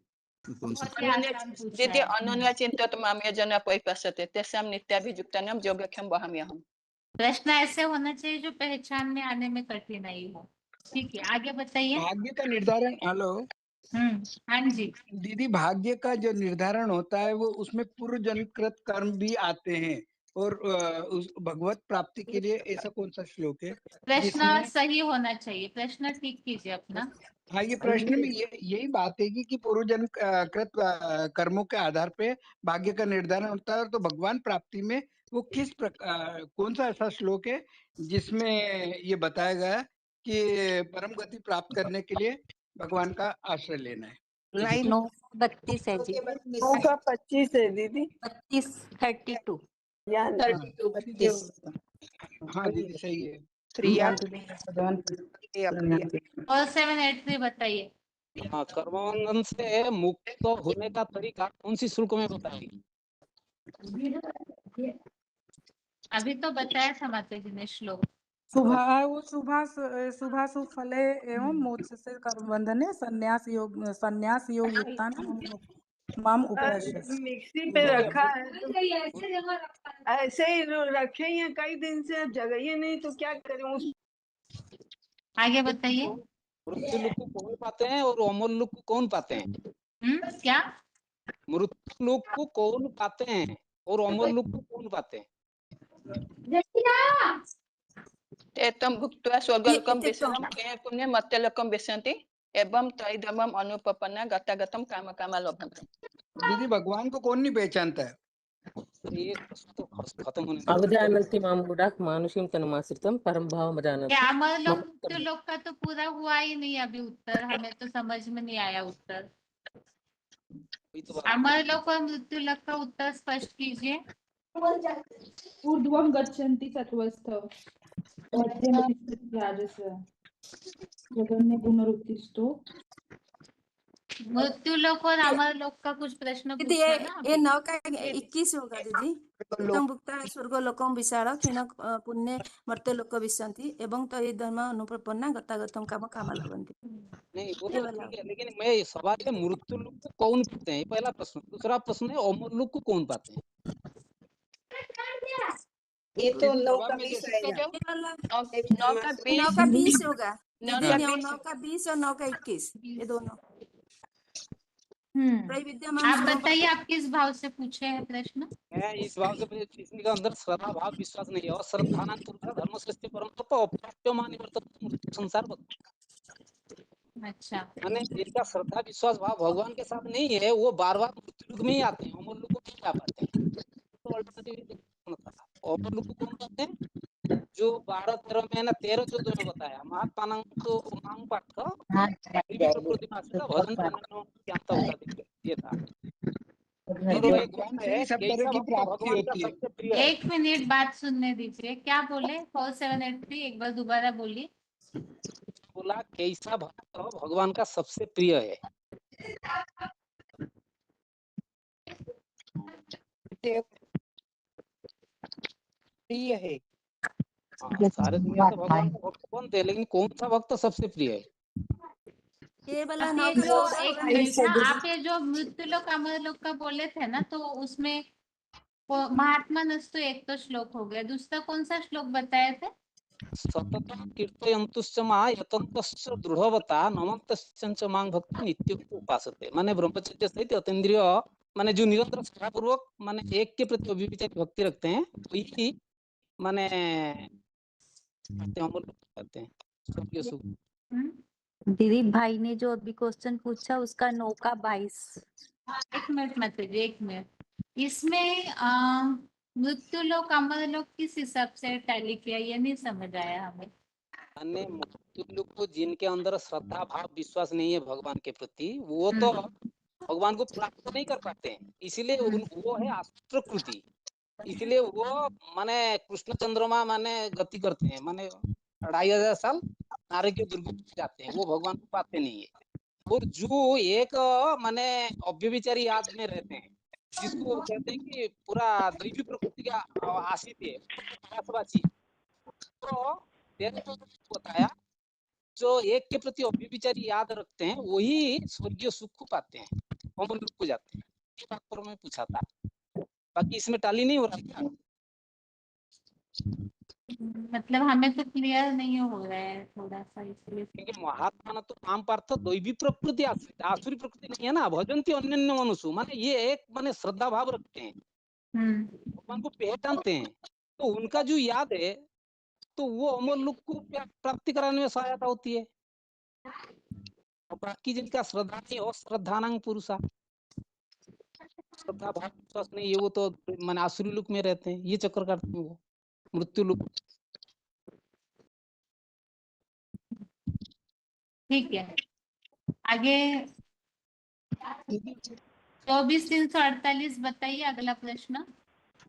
तो कौन सा? द्वितीय अनन्य चिंतित माम यजन परिपश्यते तेषां नित्याभियुक्तानां योगक्षेम वहाम्यहम्। प्रश्न ऐसे होना चाहिए जो पहचान में आने में कठिनाई हो। ठीक है, आगे बताइए। भाग्य का निर्धारण, हेलो हाँ जी दीदी, भाग्य का जो निर्धारण होता है वो उसमें पूर्व जन्मकृत कर्म भी आते हैं, और उस भगवत प्राप्ति के लिए ऐसा कौन सा श्लोक है? प्रश्न सही होना चाहिए, प्रश्न ठीक कीजिए अपना। हाँ, ये प्रश्न में यही बात है कि पूर्व जन्म कृत कर्मों के आधार पे भाग्य का निर्धारण होता है, तो भगवान प्राप्ति में वो किस प्रकार, कौन सा ऐसा श्लोक है जिसमें ये बताया गया कि परम गति प्राप्त करने के लिए भगवान का आश्रय लेना है? लाइन 32 है जी। 9 का 25 है दीदी। 32 हाँ दीदी सही है। और 783 बताइए। हाँ, कर्मबंधन से मुक्त होने का तरीका कौन सी श्लोक में बताएगी? अभी तो बताया था माता जी ने श्लोक। शुभाशुभ फले एवं मोक्ष से कर्म बंधने संन्यास योग युक्ता माम उपैष्यते। मिक्सी पे रखा है तो ऐसे ही रखे हैं कई दिन से, अब जगह नहीं तो क्या करें। आगे बताइए। मृत्यु लोक को कौन पाते हैं और अमर लोक को कौन पाते हैं? क्या? मृत्यु लोक को कौन पाते हैं और अमर लोक को कौन पाते हैं? एतम भुक्त्वा स्वर्गलोकं विशरम ये पुण्य मर्त्यलोकं विशन्ति एवं त्रैधर्मम् अनुपपन्ना गतागतं काम कामा लभन्ते। दीदी भगवान को कौन नहीं पहचानता है? ये तो खत्म होने अवजानन्ति मां मूढाः मानुषीं तनुमाश्रितं परम भावं जानन्ति। क्या अमर लोक मृत्यु लोक का तो पूरा हुआ ही नहीं अभी उत्तर, हमें तो समझ में नहीं आया उत्तर। अमर लोक और मृत्यु लोक का उत्तर स्पष्ट कीजिए। ऊर्ध्वं गच्छन्ति सत्त्वस्थ मध्यम तिष्ठति राजस जगन्य पुनरुत्थिष्ठो। मृत्यु लोक और अमर लोक का कुछ प्रश्न दीदी ये 9 का 21 होगा दीदी। तम भुक्ता स्वर्गलोकं विशाल क्षीण पुण्य मर्त्यलोक विशन्ति एवं तय धर्म अनुप्रपन्ना गतागतं काम कामा लभन्ते। नहीं वो तो ठीक है, लेकिन मैं सवाल है मृत्यु लोक को कौन पाते हैं, पहला प्रश्न। दूसरा प्रश्न है अमर लोक को कौन पाते हैं? ये तो लेकिन 9 जवाब का में 20 जैसे आएगा। ये वाला 9 का 9 20 का 20 होगा 9 दीदी, का 9 20 का 20 और 9 का 21, ये दोनों। त्रैविध्यम आप सोम बताइए, आप किस भाव से पूछे हैं प्रश्न? है इस भाव से किसी के अंदर श्रद्धा भाव विश्वास नहीं है और श्रद्धानां पुरुषः धर्म सृष्टि परम तप अप्राप्यमानि वर्तते मृत्यु संसार अच्छा, माने जिनका श्रद्धा विश्वास भाव भगवान के साथ नहीं है वो बार बार मृत्यु युग में ही आते हैं, अमर लोग को नहीं आ पाते हैं। तो अल्टरनेटिव अमर लोग कौन कहते हैं? जो 12-13 में ना 13-14 में बताया महात्मा तो मांग पाठ का प्रकृति मासिका भजन ज्ञानता होता देखिए ये था। क्योंकि और एक भगवान बात से है ही सब तरह कैसा की भक्त प्राप्ति भगवान का होती है। सबसे प्रिय है। 1 मिनट बात सुनने दीजिए। क्या बोले? 4783 एक बार दोबारा बोलिए। बोला कैसा भक्त भगवान का सबसे प्रिय है। प्रिय है। सारे दुनिया से भगवान का भक्त बनते हैं लेकिन कौन सा भक्त सबसे प्रिय है? ये वाला आप 9 ये का जो 14 एक होगा। मिनट ना, आप ये जो मृत्यु लोक अमर लोक का बोले थे ना, तो उसमें वो महात्मा नस्तु एक तो श्लोक हो गया, दूसरा कौन सा श्लोक बताए थे? सततं कीर्तयन्तुश्च मां यतन्तश्च दृढ़वता नमन्तश्च मां भक्ति नित्यं उपासते। माने ब्रह्मचर्य सहित अतीन्द्रिय माने जो निरंतर श्रद्धा पूर्वक माने एक के प्रति अविचलित भक्ति रखते हैं वही माने अमर लोक कहते हैं, स्वर्गीय सुख। दीदी भाई ने जो अभी क्वेश्चन पूछा उसका 9 का 22। 1 मिनट मत लीजिए, 1 मिनट। इसमें मृत्यु लोक अमर लोक किस हिसाब से टैली किया, ये नहीं समझ आया हमें। माने मृत्यु लोक को जिनके अंदर श्रद्धा भाव विश्वास नहीं है भगवान के प्रति वो तो भगवान को प्राप्त नहीं कर पाते हैं, इसीलिए वो है आश्रकृति। इसलिए वो माने कृष्ण चंद्रमा माने गति करते हैं, माने 2500 साल नारे के दुर्ग जाते हैं, वो भगवान को पाते नहीं है। और जो एक माने अव्यभिचारी याद में रहते हैं जिसको वो कहते हैं कि पूरा दैवी प्रकृति का आश्रित है, आकाशवासी, तो तेरे को बताया जो एक के प्रति अव्यभिचारी याद रखते हैं वही स्वर्गीय सुख को पाते हैं, अमर लोक को जाते हैं। ये बात पर मैं पूछा था, बाकी इसमें टाली नहीं हो रहा क्या? मतलब हमें तो क्लियर नहीं हो रहा है थोड़ा सा, इसलिए। क्योंकि महात्मा तो काम पार्थ दैवी प्रकृति आश्रित, आसुरी प्रकृति नहीं है ना। भजंती अन्य मनुष्य माने ये एक माने श्रद्धा भाव रखते हैं, भगवान को पहचानते हैं, तो उनका जो याद है तो वो अमर लोक को प्राप्ति कराने में सहायता होती है। और बाकी जिनका श्रद्धा नहीं हो श्रद्धानां पुरुषा, श्रद्धा भाव विश्वास नहीं है वो तो माने आसुरी लोक में रहते हैं, ये चक्कर काटते हैं वो मृत्यु लोक। ठीक है, आगे 24,348 बताइए अगला प्रश्न।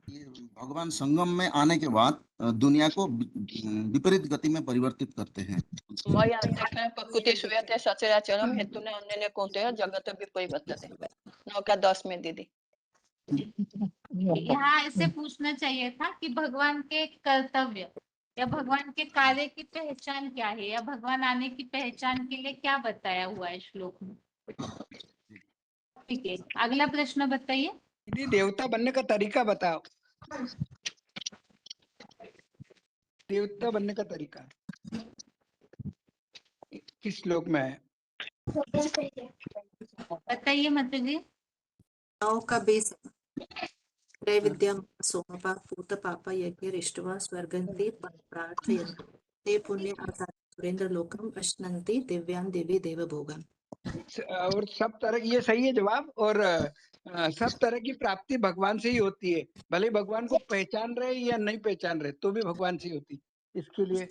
भगवान संगम में आने के बाद दुनिया को विपरीत गति में परिवर्तित करते हैं। मयि अध्यक्षेण प्रकृति श्रूयते सचराचरं हेतुना अन्येन कौन्तेय जगत विपरिवर्तते। 9 का 10 में दीदी। यहाँ इसे पूछना चाहिए था कि भगवान के कर्तव्य या भगवान के कार्य की पहचान क्या है, या भगवान आने की पहचान के लिए क्या बताया हुआ है श्लोक में। ठीक है, अगला प्रश्न बताइए। दीदी देवता बनने का तरीका बताओ, देवता बनने का तरीका किस श्लोक में है? बताइए माता जी। 9 का 20 त्रैविध्यम सोमपा पूत पापा यज्ञ रिष्टवा स्वर्गन्ति प्रार्थयन्ति ते पुण्य आचार्य सुरेंद्र लोकम अश्नन्ति दिव्यान देवी देव भोगम। और सब तरह ये सही है जवाब। और सब तरह की प्राप्ति भगवान से ही होती है, भले भगवान को पहचान रहे या नहीं पहचान रहे तो भी भगवान से ही होती। इसके लिए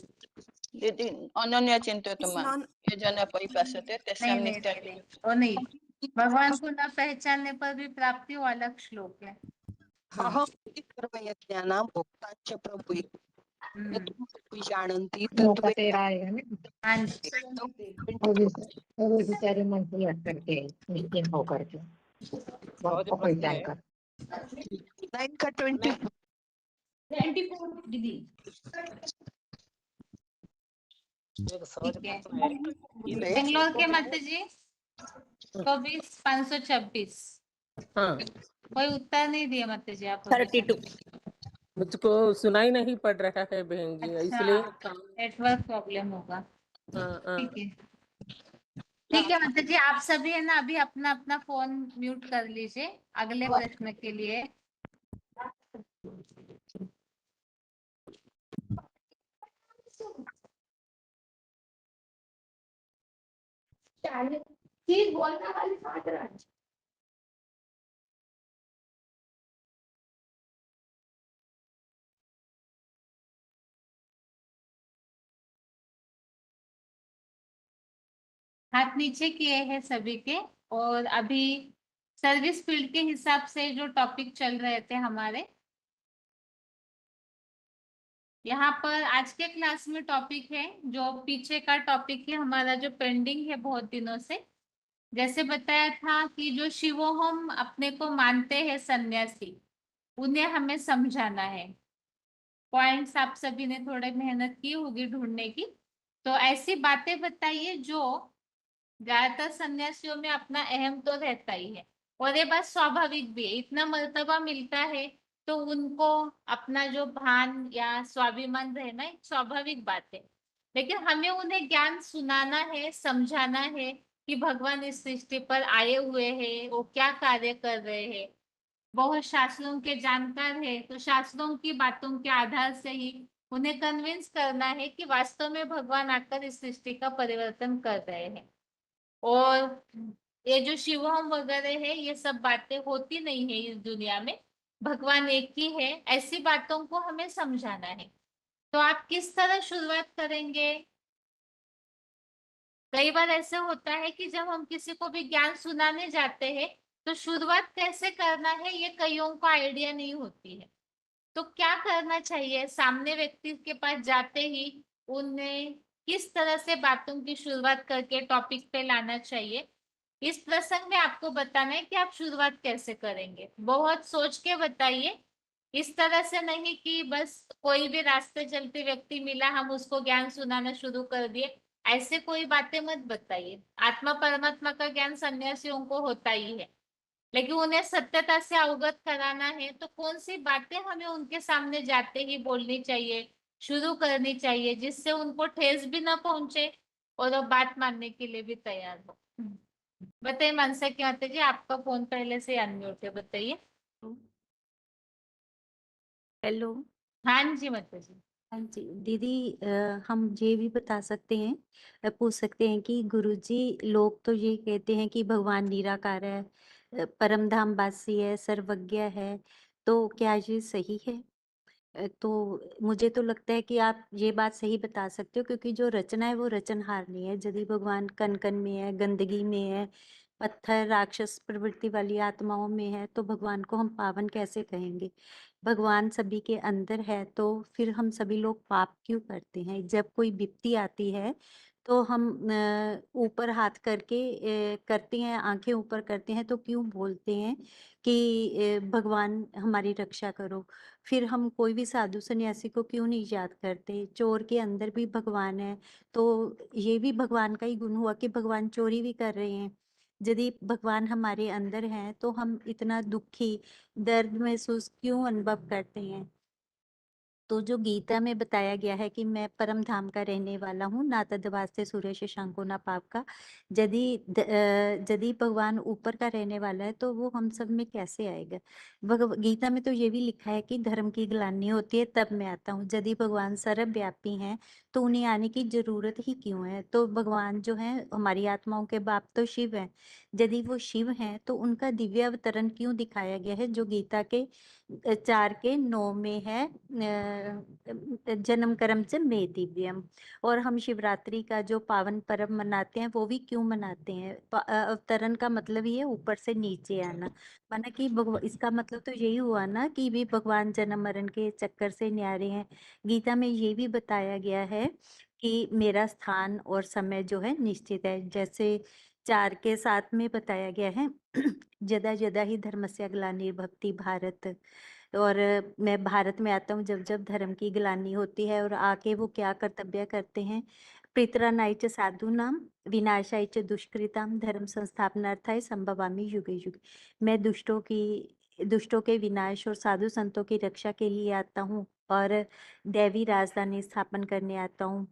दीदी अनन्य चिंतित मान ये जन परिपश्यते तेषां नहीं नित्यं। और नहीं, भगवान को न पहचानने पर भी प्राप्ति वो अलग श्लोक है। अहम सर्वयज्ञानां भोक्ताच प्रभुः जानन्ति मौका तेरा आएगा ना। हाँ जी, वो भी बेचारे मन से लग करके निश्चिंत होकर के सबको पहचान कर। 9 का 24 दीदी। ठीक है, बेंगलोर के माता जी 24,526। कोई उत्तर नहीं दिया माता जी आप। 32 मुझको सुनाई नहीं पड़ रहा है बहन जी, इसलिए अच्छा, नेटवर्क प्रॉब्लम होगा। हाँ। ठीक है, ठीक है माता जी, आप सभी है ना अभी अपना अपना फोन म्यूट कर लीजिए अगले प्रश्न के लिए। चीज बोलना वाली बात रहा। हाथ नीचे किए हैं सभी के। और अभी सर्विस फील्ड के हिसाब से जो टॉपिक चल रहे थे हमारे, यहाँ पर आज के क्लास में टॉपिक है जो पीछे का टॉपिक है हमारा जो पेंडिंग है बहुत दिनों से। जैसे बताया था कि जो शिवोहम अपने को मानते हैं सन्यासी, उन्हें हमें समझाना है। पॉइंट्स आप सभी ने थोड़े मेहनत की होगी ढूंढने की, तो ऐसी बातें बताइए जो ज्यादातर सन्यासियों में अपना अहम तो रहता ही है और ये बात स्वाभाविक भी है, इतना मर्तबा मिलता है तो उनको अपना जो भान या स्वाभिमान रहना एक स्वाभाविक बात है। लेकिन हमें उन्हें ज्ञान सुनाना है, समझाना है कि भगवान इस सृष्टि पर आए हुए हैं, वो क्या कार्य कर रहे हैं। बहुत शास्त्रों के जानकार है तो शास्त्रों की बातों के आधार से ही उन्हें कन्विंस करना है कि वास्तव में भगवान आकर इस सृष्टि का परिवर्तन कर रहे हैं। और ये जो शिवम वगैरह है ये सब बातें होती नहीं है इस दुनिया में, भगवान एक ही है, ऐसी बातों को हमें समझाना है। तो आप किस तरह शुरुआत करेंगे? कई बार ऐसे होता है कि जब हम किसी को भी ज्ञान सुनाने जाते हैं तो शुरुआत कैसे करना है ये कईयों को आइडिया नहीं होती है। तो क्या करना चाहिए? सामने व्यक्ति के पास जाते ही उन्हें किस तरह से बातों की शुरुआत करके टॉपिक पे लाना चाहिए, इस प्रसंग में आपको बताना है कि आप शुरुआत कैसे करेंगे। बहुत सोच के बताइए, इस तरह से नहीं कि बस कोई भी रास्ते चलते व्यक्ति मिला हम उसको ज्ञान सुनाना शुरू कर दिए, ऐसे कोई बातें मत बताइए। आत्मा परमात्मा का ज्ञान सन्यासियों को होता ही है, लेकिन उन्हें सत्यता से अवगत कराना है तो कौन सी बातें हमें उनके सामने जाते ही बोलनी चाहिए, शुरू करनी चाहिए, जिससे उनको ठेस भी ना पहुंचे और वो बात मानने के लिए भी तैयार हो। बताइए मनसा की माता जी, आपका फोन पहले से अनम्यूट है, बताइए। हेलो। हाँ जी माता जी। हाँ जी दीदी, हम ये भी बता सकते हैं, पूछ सकते हैं कि गुरुजी लोग तो ये कहते हैं कि भगवान निराकार है, परम धाम वासी है, सर्वज्ञ है, तो क्या ये सही है? तो मुझे तो लगता है कि आप ये बात सही बता सकते हो, क्योंकि जो रचना है वो रचनहार नहीं है। यदि भगवान कण कण में है, गंदगी में है, पत्थर राक्षस प्रवृत्ति वाली आत्माओं में है, तो भगवान को हम पावन कैसे कहेंगे? भगवान सभी के अंदर है तो फिर हम सभी लोग पाप क्यों करते हैं? जब कोई विपत्ति आती है तो हम ऊपर हाथ करके करते हैं, आंखें ऊपर करते हैं, तो क्यों बोलते हैं कि भगवान हमारी रक्षा करो? फिर हम कोई भी साधु सन्यासी को क्यों नहीं याद करते? चोर के अंदर भी भगवान है, तो ये भी भगवान का ही गुण हुआ कि भगवान चोरी भी कर रहे हैं। यदि भगवान हमारे अंदर हैं तो हम इतना दुखी, दर्द महसूस क्यों अनुभव करते हैं? तो जो गीता में बताया गया है कि मैं परम धाम का रहने वाला हूँ, ना तदवास्ते सूर्य शशांको ना पाप का, यदि भगवान ऊपर का रहने वाला है तो वो हम सब में कैसे आएगा? गीता में तो ये भी लिखा है कि धर्म की ग्लानि होती है तब मैं आता हूँ। यदि भगवान सर्वव्यापी हैं तो उन्हें आने की जरूरत ही क्यों है? तो भगवान जो है हमारी आत्माओं के बाप तो शिव हैं। यदि वो शिव हैं तो उनका दिव्य अवतरण क्यों दिखाया गया है, जो गीता के 4:9 में है, जन्म कर्म च मे दिव्यम। और हम शिवरात्रि का जो पावन पर्व मनाते हैं वो भी क्यों मनाते हैं? अवतरण का मतलब ही है ऊपर से नीचे आना, माना कि इसका मतलब तो यही हुआ ना कि भी भगवान जन्म मरण के चक्कर से न्यारे हैं। गीता में ये भी बताया गया है कि मेरा स्थान और समय जो है निश्चित है। जैसे 4:7 में बताया गया है जदा जदा ही धर्मस्य ग्लानिर्भवति भारत। और मैं भारत में आता हूँ जब जब धर्म की ग्लानि होती है, और आके वो क्या कर्तव्य करते हैं? पितरानाय च साधूनाम विनाशाय च दुष्कृताम धर्म संस्थापनार्थाय संभवामि युगे युगे। मैं दुष्टों की दुष्टों के विनाश और साधु संतों की रक्षा के लिए आता हूँ और दैवी राजधानी स्थापन करने आता हूँ।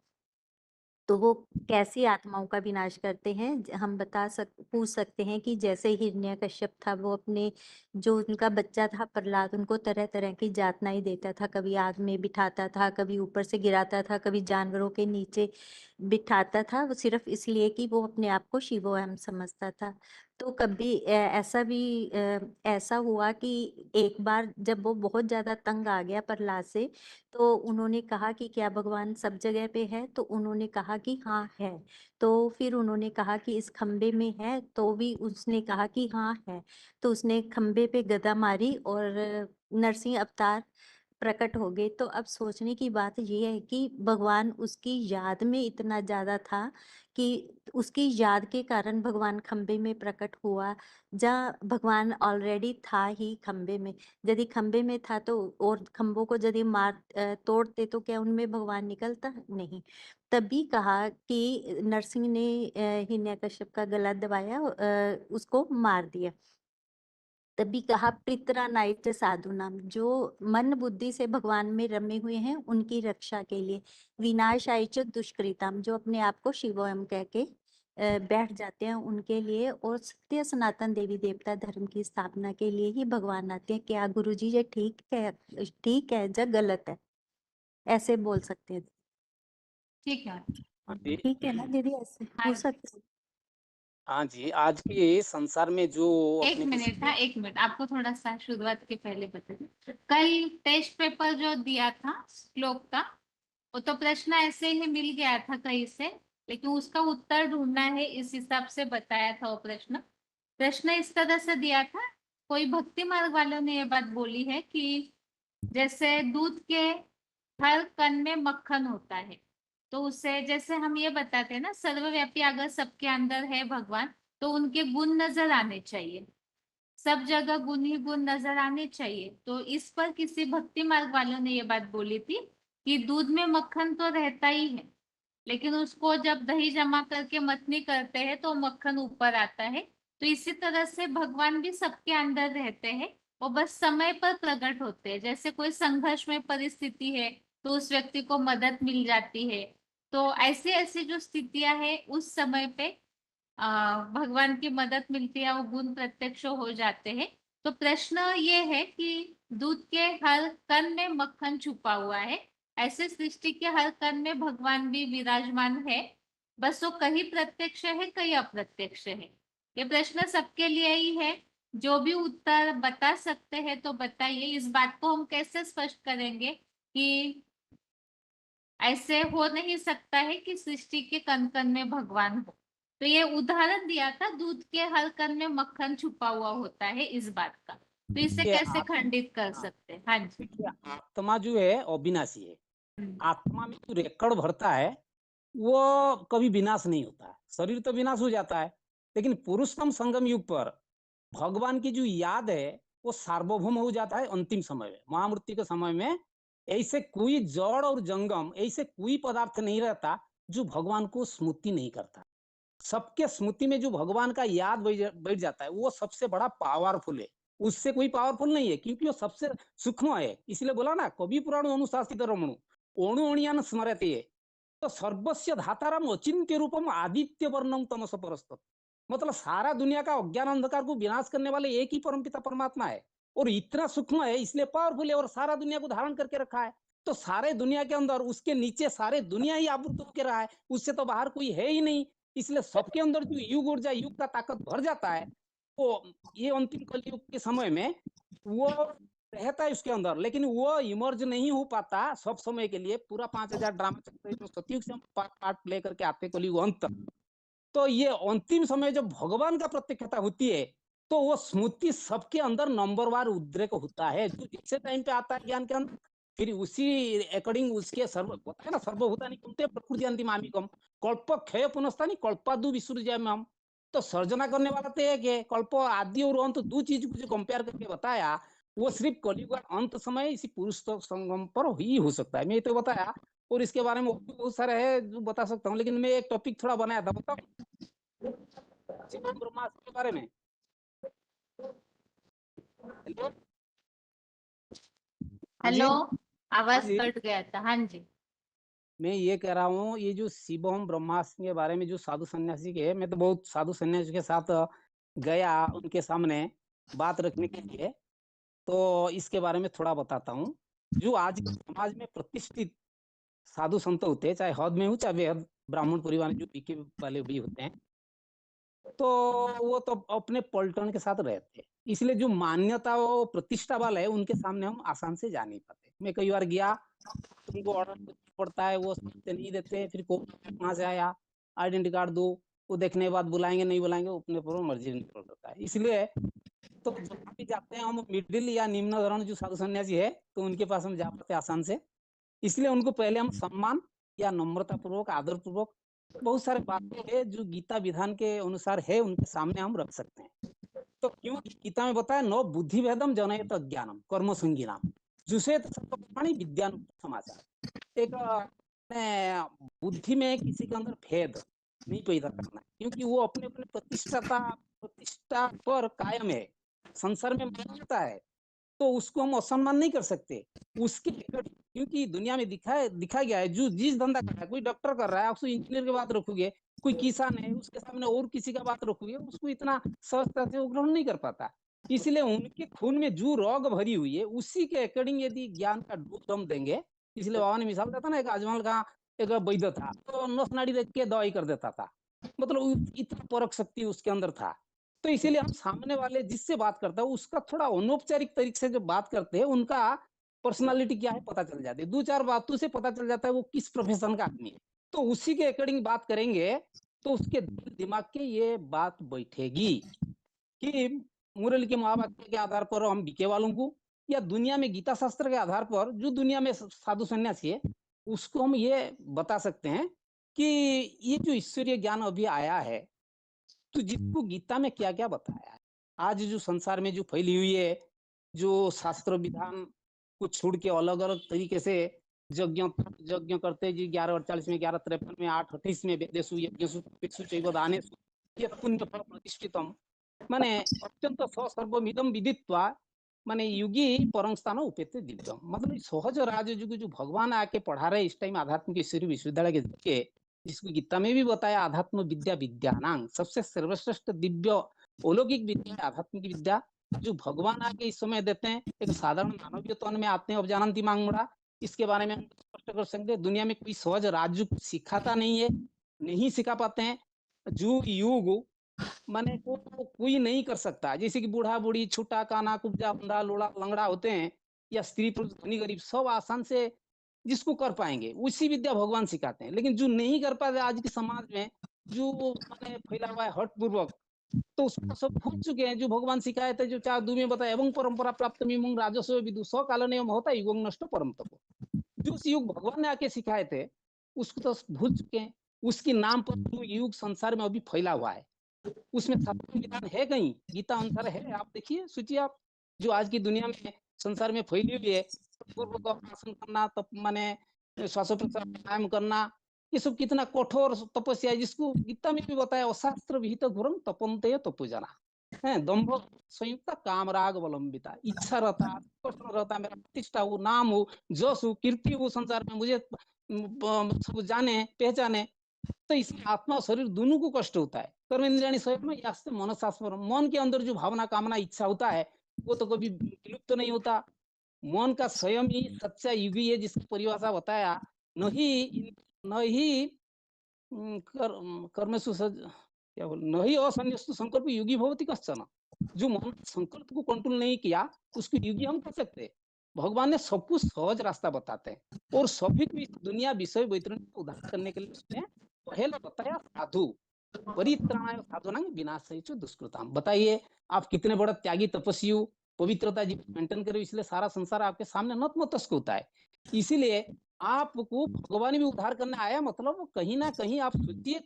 तो वो कैसी आत्माओं का विनाश करते हैं? हम पूछ सकते हैं कि जैसे हिरण्यकश्यप था, वो अपने जो उनका बच्चा था प्रहलाद, उनको तरह तरह की यातनाएं देता था। कभी आग में बिठाता था, कभी ऊपर से गिराता था, कभी जानवरों के नीचे बिठाता था, वो सिर्फ इसलिए कि वो अपने आप को शिवोहम समझता था। तो कभी ऐसा हुआ कि एक बार जब वो बहुत ज्यादा तंग आ गया प्रहलाद से, तो उन्होंने कहा कि क्या भगवान सब जगह पे है? तो उन्होंने कहा कि हाँ है। तो फिर उन्होंने कहा कि इस खंबे में है? तो भी उसने कहा कि हाँ है। तो उसने खंबे पे गदा मारी और नरसिंह अवतार प्रकट हो गए। तो अब सोचने की बात ये है कि भगवान उसकी याद में इतना ज्यादा था कि उसकी याद के कारण भगवान खंबे में प्रकट हुआ, जहाँ भगवान ऑलरेडी था ही खंबे में। यदि खंबे में था तो और खंबों को यदि तोड़ते तो क्या उनमें भगवान निकलता? नहीं। तभी कहा कि नरसिंह ने हिरण्यकश्यप का गला दबाया, उसको मार दिया। तभी कहा पितरानाइच साधु नाम, जो मन बुद्धि से भगवान में रमे हुए हैं उनकी रक्षा के लिए। विनाशाइच दुष्कृताम, जो अपने आप को शिवोयम कह के बैठ जाते हैं उनके लिए। और सत्य सनातन देवी देवता धर्म की स्थापना के लिए ही भगवान आते हैं। क्या गुरुजी ये ठीक है या गलत है? ऐसे बोल सकते हैं। ठीक है। ठीक है ना दीदी? ऐसे पूछ सकते हैं। हाँ जी, आज के संसार में जो एक मिनट था, एक मिनट, आपको थोड़ा सा शुरुआत के पहले बता दूं। कल टेस्ट पेपर जो दिया था श्लोक का, वो तो प्रश्न ऐसे ही मिल गया था कहीं से, लेकिन उसका उत्तर ढूंढना है, इस हिसाब से बताया था वो प्रश्न इस तरह से दिया था। कोई भक्ति मार्ग वालों ने ये बात बोली है कि जैसे दूध के हर कण में मक्खन होता है, तो उससे जैसे हम ये बताते हैं ना, सर्वव्यापी अगर सबके अंदर है भगवान, तो उनके गुण नजर आने चाहिए, सब जगह गुण ही गुण नजर आने चाहिए। तो इस पर किसी भक्ति मार्ग वालों ने ये बात बोली थी कि दूध में मक्खन तो रहता ही है, लेकिन उसको जब दही जमा करके मथनी करते हैं तो मक्खन ऊपर आता है। तो इसी तरह से भगवान भी सबके अंदर रहते हैं, वो बस समय पर प्रकट होते हैं। जैसे कोई संघर्ष में परिस्थिति है तो उस व्यक्ति को मदद मिल जाती है। तो ऐसी ऐसी जो स्थितियां हैं उस समय पे भगवान की मदद मिलती है, वो गुण प्रत्यक्ष हो जाते हैं। तो प्रश्न ये है कि दूध के हर कण में मक्खन छुपा हुआ है, ऐसे सृष्टि के हर कण में भगवान भी विराजमान है, बस वो कहीं प्रत्यक्ष है कहीं अप्रत्यक्ष है। ये प्रश्न सबके लिए ही है। जो भी उत्तर बता सकते हैं तो बताइए। इस बात को हम कैसे स्पष्ट करेंगे कि ऐसे हो नहीं सकता है कि सृष्टि के कण कण में भगवान हो। तो ये उदाहरण दिया था, दूध के हर कण में मक्खन छुपा हुआ होता है, इस बात का। तो इसे कैसे खंडित कर सकते हैं? हाँ जी। आत्मा जो है अविनाशी है। आत्मा में जो रेकड़ भरता है वो कभी विनाश नहीं होता है। शरीर तो विनाश हो जाता है, लेकिन पुरुषोत्तम संगम युग पर भगवान की जो याद है वो सार्वभौम हो जाता है। अंतिम समय में, महामृत्यु के समय में, ऐसे कोई जड़ और जंगम, ऐसे कोई पदार्थ नहीं रहता जो भगवान को स्मृति नहीं करता। सबके स्मृति में जो भगवान का याद बैठ जाता है वो सबसे बड़ा पावरफुल है। उससे कोई पावरफुल नहीं है, क्योंकि वो सबसे सूक्ष्म है। इसलिए बोला ना, कवि पुराण अनुशासित रमणु अणु अणियान स्मरते है। तो सर्वस्य धाताराम अचिंत्य रूपम आदित्य वर्णम तमस परस्तत। मतलब सारा दुनिया का अज्ञान अंधकार को विनाश करने वाले एक ही परमपिता परमात्मा है, और इतना सूक्ष्म है इसलिए पावरफुल है, और सारा दुनिया को धारण करके रखा है। तो सारे दुनिया के अंदर, उसके नीचे सारे दुनिया ही आवृत होकर रहा है, उससे तो बाहर कोई है ही नहीं। इसलिए सबके अंदर जो युग ऊर्जा, युग का ताकत भर जाता है, वो ये अंतिम कलयुग के समय में वो रहता है उसके अंदर, लेकिन वो इमर्ज नहीं हो पाता सब समय के लिए। पूरा 5000 ड्रामा चलते हैं, जो सतयुग से हम पार्ट प्ले करके आते कलयुग अंत तक। तो ये अंतिम समय जब भगवान का प्रत्यक्षता होती है तो वो स्मृति सबके अंदर नंबरवार उद्रेक होता है। जो जिससे टाइम पे आता है ज्ञान के अंदर, फिर उसी अकॉर्डिंग उसके सर्व होता है ना, सर्वभूतानि कुंते प्रकृति अंतिमामिकम कल्प क्षय पुनस्तानि कल्पादु विसृज्याम्यहम्। तो सर्जना करने वाला तो एक है, कल्प आदि और अंत दो चीज को जो कंपेयर करके बताया, वो सिर्फ कलयुग अंत समय इसी पुरुष संगम पर ही हो सकता है। मैं तो बताया, और इसके बारे में बहुत सारे है जो बता सकता हूँ, लेकिन मैं एक टॉपिक थोड़ा बनाया था, बताओ ब्रह्मास्त्र के बारे में। हेलो हेलो, हाँ आवाज जी, कट गया था। हाँ जी। मैं ये कह रहा हूँ, ये जो शिवम ब्रह्मास्त्र के बारे में जो साधु सन्यासी के, मैं तो बहुत साधु सन्यासी के साथ गया उनके सामने बात रखने के लिए, तो इसके बारे में थोड़ा बताता हूँ। जो आज के समाज में प्रतिष्ठित साधु संत होते हैं, चाहे हद में हो चाहे बेहद ब्राह्मण परिवार जो पीके वाले भी होते हैं, तो वो तो अपने पलटन के साथ रहते हैं, इसलिए जो मान्यता वो प्रतिष्ठा वाला है उनके सामने हम आसान से जा नहीं पाते। मैं कई बार गया, उनको ऑर्डर पड़ता है, वो समझते नहीं देते, फिर कहाँ से आया, आइडेंटिटी कार्ड दो, वो देखने के बाद बुलाएंगे नहीं बुलाएंगे, वो अपने पर मर्जी निकल रहता है। इसलिए तो जहाँ भी जाते हैं हम मिडिल या निम्न धरण जो साधु सन्यासी है, तो उनके पास हम जा पाते आसान से। इसलिए उनको पहले हम सम्मान या नम्रता पूर्वक, आदर पूर्वक बहुत सारे बातें है जो गीता विधान के अनुसार है, उनके सामने हम रख सकते हैं। तो क्यों गीता में बताया, नो बुद्धि भेदम जनयत ज्ञानम कर्म संगीनाम जुषेत सत्कर्माणि विद्यान समाचार। एक बुद्धि में किसी के अंदर भेद नहीं पैदा करना, क्योंकि वो अपने अपने प्रतिष्ठा पर कायम है, संसार में मानता है, तो उसको हम असम्मान नहीं कर सकते उसके, क्योंकि दुनिया में दिखा गया है, जो जिस धंधा कर रहा है, कोई डॉक्टर कर रहा है, आप इंजीनियर की बात रखोगे, कोई किसान है उसके सामने और किसी का बात रखोगे, उसको इतना सहजता से वो ग्रहण नहीं कर पाता। इसलिए उनके खून में जो रोग भरी हुई है उसी के अकॉर्डिंग यदि ज्ञान का डूब हम देंगे, इसलिए बाबा ने मिसाल देता ना, एक अजमल का एक वैद्य था, तो नस नाड़ी देख के दवाई कर देता था, मतलब इतना परख शक्ति उसके अंदर था। तो इसीलिए हम सामने वाले जिससे बात करता है उसका थोड़ा अनौपचारिक तरीके से जो बात करते हैं, उनका पर्सनालिटी क्या है पता चल जाती है, दो चार बातों से पता चल जाता है वो किस प्रोफेशन का आदमी है, तो उसी के अकॉर्डिंग बात करेंगे तो उसके दिमाग के ये बात बैठेगी कि मुरली के महावाक्य के आधार पर हम बीके वालों को, या दुनिया में गीता शास्त्र के आधार पर जो दुनिया में साधु सन्यासी है उसको हम ये बता सकते हैं कि ये जो ईश्वरीय ज्ञान अभी आया है, तो जिसको गीता में क्या क्या बताया है, आज जो संसार में जो फैली हुई है, जो शास्त्र विधान को छोड़ के अलग अलग तरीके से यज्ञ करते जी 11:48 में, 11:53 में, 8:28 में, वेदेषु यज्ञेषु तपेषु चैव दानेषु यत् पुण्य फल प्रतिष्ठितम, माने अत्यंत सर्वमिदं विदित्वा, माने युगी परम स्थान उपेते दिव्यम, मतलब सहज राजयोग जो भगवान आके पढ़ा रहे इस टाइम आध्यात्मिक ईश्वरीय विश्वविद्यालय के, जिसको गीता में भी बताया आध्यात्म विद्या विद्यानांग, सबसे सर्वश्रेष्ठ दिव्य अलौकिक विद्या आध्यात्मिक विद्या जो भगवान आके इस समय देते हैं, एक साधारण मानवीय तन में आते हैं। अब जानती मांगमुड़ा, इसके बारे में हम स्पष्ट कर सकते हैं, दुनिया में कोई सहज राजयोग सिखाता नहीं है, नहीं सिखा पाते हैं। जो युग माने को कोई नहीं कर सकता, जैसे कि बूढ़ा बूढ़ी, छोटा काना, कुब्जा, बंदा, लोड़ा, लंगड़ा होते हैं, या स्त्री पुरुष, धनी गरीब, सब आसान से जिसको कर पाएंगे उसी विद्या भगवान सिखाते हैं। लेकिन जो नहीं कर पाते आज के समाज में, जो मैंने फैला हुआ है हट पूर्वक, तो उसको सब भूल चुके हैं जो भगवान सिखाए थे, जो 4:2 में बताया, एवं परंपरा प्राप्त मिमं राजस्व विदु स कालन एवं होता युगं नष्ट परम तप, जो युग भगवान ने आके सिखाए थे उसको तो भूल चुके हैं। उसके नाम पर जो युग संसार में अभी फैला हुआ है, उसमें शास्त्र विधान है कहीं गीता अनुसार है? आप देखिए, सोचिए आप, जो आज की दुनिया में संसार में फैली हुई है, पूर्व को आसन करना, तप माने श्वासोच्छ्वास प्राणायाम करना, ये सब कितना कठोर तपस्या है, जिसको गीता में भी बताया, शास्त्र विहित घोरम तपन्ते तपोजना है, दम्भ संयुक्त काम राग अवलंबिता, इच्छा रहता, कष्ट रहता, मेरा प्रतिष्ठा हो, नाम हो, जस हो, कीर्ति हो, संसार में मुझे सब जाने पहचाने, तो इसमें आत्मा और शरीर दोनों को कष्ट होता है। कर्म इंद्रियाणि स्वयं यास्ते मनसास्मरण, मन के अंदर जो भावना कामना इच्छा होता है वो तो कभी विलुप्त नहीं होता। मन का स्वयं ही सच्चा युगी है, जिसकी परिभाषा बताया, नहीं कर्मसु क्या बोल, नहीं असन्यस्तु संकल्प युगी भवति कश्चन, जो मन संकल्प को कंट्रोल नहीं किया उसको युगी हम कर सकते। भगवान ने सब कुछ सहज रास्ता बताते हैं, और सभी को इस दुनिया विषय वैतरण को उद्धार करने के लिए उसने पहले बताया साधु परित्राणाय साधुनां विनाशाय च दुष्कृताम। बताइए आप कितने बड़ा त्यागी तपस्वी हो, पवित्रता जी मेंटेन करो, इसलिए सारा संसार आपके सामने नतमस्तक होता है। इसीलिए आपको भगवान भी उद्धार करने आया, मतलब कहीं ना कहीं आप सोचिए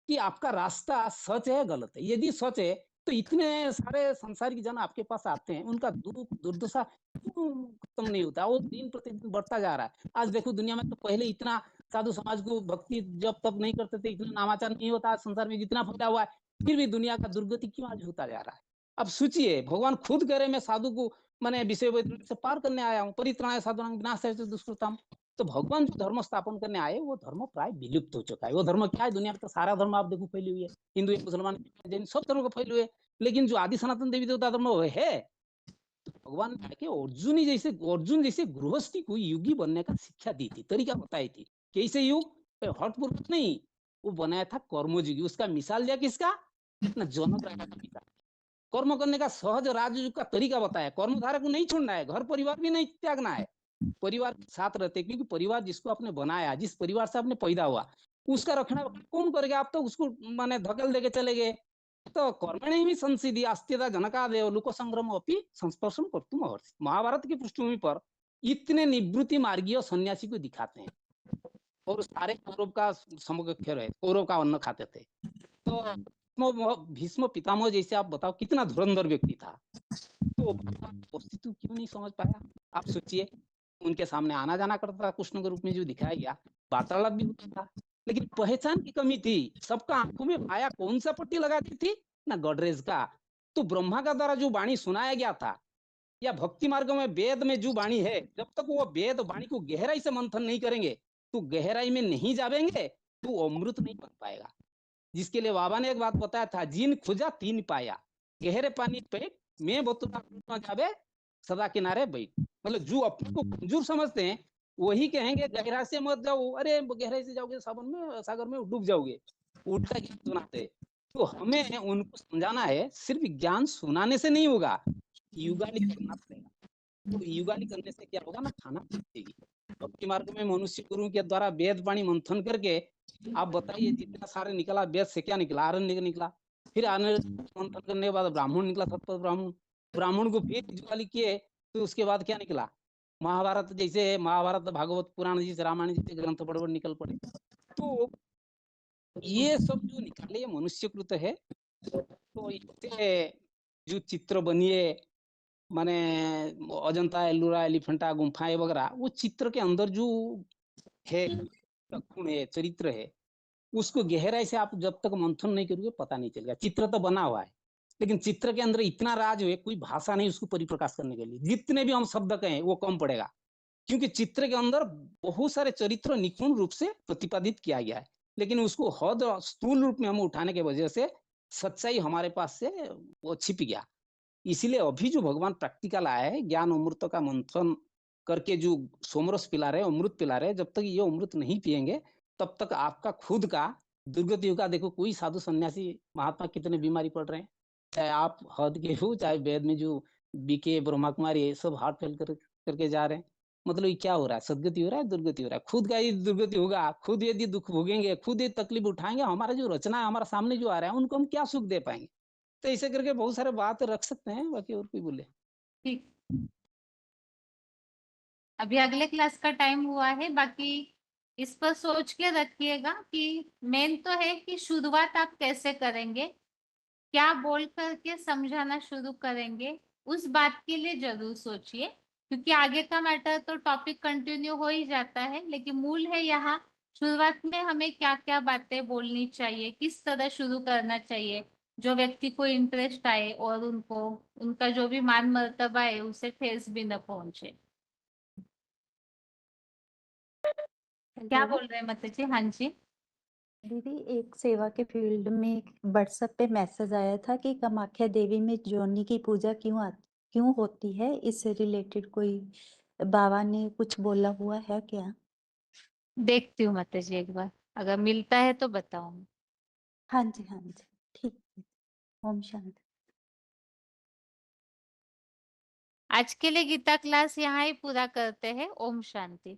कि आपका रास्ता सच है गलत है। यदि सच है तो इतने सारे संसारिक जन आपके पास आते हैं, उनका दुख दुर्दशा खत्म नहीं होता, वो दिन प्रतिदिन बढ़ता जा रहा है। आज देखो दुनिया में तो पहले इतना साधु समाज को भक्ति जब तब नहीं करते थे, इतना नामाचार नहीं होता, आज संसार में जितना फैला हुआ है, फिर भी दुनिया का दुर्गति क्यों आज होता जा रहा है। अब सोचिए, भगवान खुद करे मैं साधु को मैंने विषय वैराग्य से पार करने आया हूँ, परित्राणाय साधूनां विनाशाय च दुष्कृताम्। तो भगवान जो धर्म स्थापन करने आए वो धर्म प्राय विलुप्त हो चुका है। वो धर्म क्या है, दुनिया में तो सारा धर्म आप देखो फैली हुई है, हिंदू मुसलमान जैन सब धर्म को फैले हुए, लेकिन जो आदि सनातन देवी देवता धर्म वो है। तो भगवान ने आके अर्जुन जैसे गृहस्थी को युगी बनने का शिक्षा दी थी, तरीका बताई थी। कैसे युग, हठपूर्वक नहीं, वो बनाया था कर्मयोगी। उसका मिसाल दिया किसका, ना जनक राजा का मिसाल। कर्म करने का सहज राजयोग का तरीका बताया। कर्मधारा को नहीं छोड़ना है, घर परिवार भी नहीं त्यागना है, परिवार के साथ रहते, क्योंकि परिवार जिसको आपने बनाया, जिस परिवार से आपने पैदा हुआ, उसका रखना कौन करेगा। आप तो उसको माने धकल देके चले गए। तो कर्मणे ही संसिद्धि अस्त्यता जनकादेव लोक संग्रम अपनी संस्पर्शम कर्तुम अर्हसि। महाभारत की पृष्ठभूमि पर इतने निवृत्ति मार्गीय सन्यासी को दिखाते हैं, और सारे कौरव का समकक्ष रहे, कौरव का अन्न खाते थे। तो भीष्म पितामह जैसे आप बताओ कितना धुरंधर व्यक्ति था, तो अस्तित्व क्यों नहीं समझ पाया। आप सोचिए, उनके सामने आना जाना करता था कृष्ण के रूप में जो दिखाया गया, वार्तालाप भी होता था, लेकिन पहचान की कमी थी। सबका आंखों में माया कौन सा पट्टी लगाती थी, ना गडरेज का। तो ब्रह्मा का द्वारा जो वाणी सुनाया गया था, या भक्ति मार्ग में वेद में जो वाणी है, जब तक वो वेद वाणी को गहराई से मंथन नहीं करेंगे, तो गहराई में नहीं जावेंगे, तो अमृत नहीं बन पाएगा। जिसके लिए बाबा ने एक बात बताया था, जिन खुजा तीन पाया, गहरे पानी पे मैं बतुआ जावे सदा किनारे बैठ। मतलब जो अपने को मंजूर समझते हैं वही कहेंगे गहराई से मत जाओ, अरे गहराई से जाओगे सागर में डूब जाओगे, उल्टा ज्ञान सुनाते। तो हमें उनको समझाना है, सिर्फ ज्ञान सुनाने से नहीं होगा, युगाली करना पड़ेगा। तो युगाली करने से क्या होगा ना, खाना पीछेगी। भक्ति मार्ग में मनुष्य गुरु के द्वारा वेद वाणी मंथन करके आप बताइए जितना सारे निकला, वेद से क्या निकला, आरण्य निकला, फिर मंथन करने के बाद ब्राह्मण निकला, सतपथ ब्राह्मण। ब्राह्मण को फिर युगाली किए, तो उसके बाद क्या निकला, महाभारत जैसे, महाभारत भागवत पुराण जैसे, रामायण जैसे ग्रंथ बड़े बड़े निकल पड़े। तो ये सब जो निकाले ये मनुष्यकृत है। तो इससे जो चित्र बनिए, माने अजंता एलोरा एलिफेंटा गुम्फाएं वगैरह, वो चित्र के अंदर जो है गुण है, चरित्र है, उसको गहराई से आप जब तक मंथन नहीं करोगे पता नहीं चलेगा। चित्र तो बना हुआ है, लेकिन चित्र के अंदर इतना राज है, कोई भाषा नहीं उसको परिप्रकाश करने के लिए। जितने भी हम शब्द कहें वो कम पड़ेगा, क्योंकि चित्र के अंदर बहुत सारे चरित्र निपुण रूप से प्रतिपादित किया गया है, लेकिन उसको हद स्थूल रूप में हम उठाने की वजह से सच्चाई हमारे पास से वो छिप गया। इसीलिए अभी जो भगवान प्रैक्टिकल आया है, ज्ञान अमृत का मंथन करके जो सोमरस पिला रहे, अमृत पिला रहे, जब तक ये अमृत नहीं पिएंगे तब तक आपका खुद का दुर्गति होगा। देखो कोई साधु सन्यासी महात्मा कितने बीमारी पड़ रहे हैं, चाहे आप हद के हो, चाहे वेद में जो बीके ब्रह्मा कुमारी ये सब हार्ट फेल करके जा रहे हैं। मतलब ये क्या हो रहा है, सदगति हो रहा है, दुर्गति हो रहा है। खुद का ही दुर्गति होगा, खुद यदि दुख भोगेंगे, खुद ये तकलीफ उठाएंगे, हमारा जो रचना है, हमारा सामने जो आ रहा है, उनको हम क्या सुख दे पाएंगे। तो ऐसे करके बहुत सारे बात रख सकते हैं, बाकी और कोई बोले। ठीक, अभी अगले क्लास का टाइम हुआ है, बाकी इस पर सोच के रखिएगा कि मेन तो है कि शुरुआत आप कैसे करेंगे, क्या बोल करके समझाना शुरू करेंगे, उस बात के लिए जरूर सोचिए। क्योंकि आगे का मैटर तो टॉपिक कंटिन्यू हो ही जाता है, लेकिन मूल है यहाँ शुरुआत में हमें क्या क्या बातें बोलनी चाहिए, किस तरह शुरू करना चाहिए, जो व्यक्ति को इंटरेस्ट आए और उनको उनका जो भी मान मर्तबा है उसे ठेस भी न पहुंचे। क्या बोल रहे हैं मत जी? हाँ जी दीदी, एक सेवा के फील्ड में व्हाट्सएप पे मैसेज आया था कि कामाख्या देवी में जोनी की पूजा क्यों होती है, इससे रिलेटेड कोई बाबा ने कुछ बोला हुआ है क्या? देखती हूँ माता जी, एक बार अगर मिलता है तो बताओ। हाँ जी, हाँ जी, ठीक है। ओम शांति। आज के लिए गीता क्लास यहाँ ही पूरा करते हैं। ओम शांति।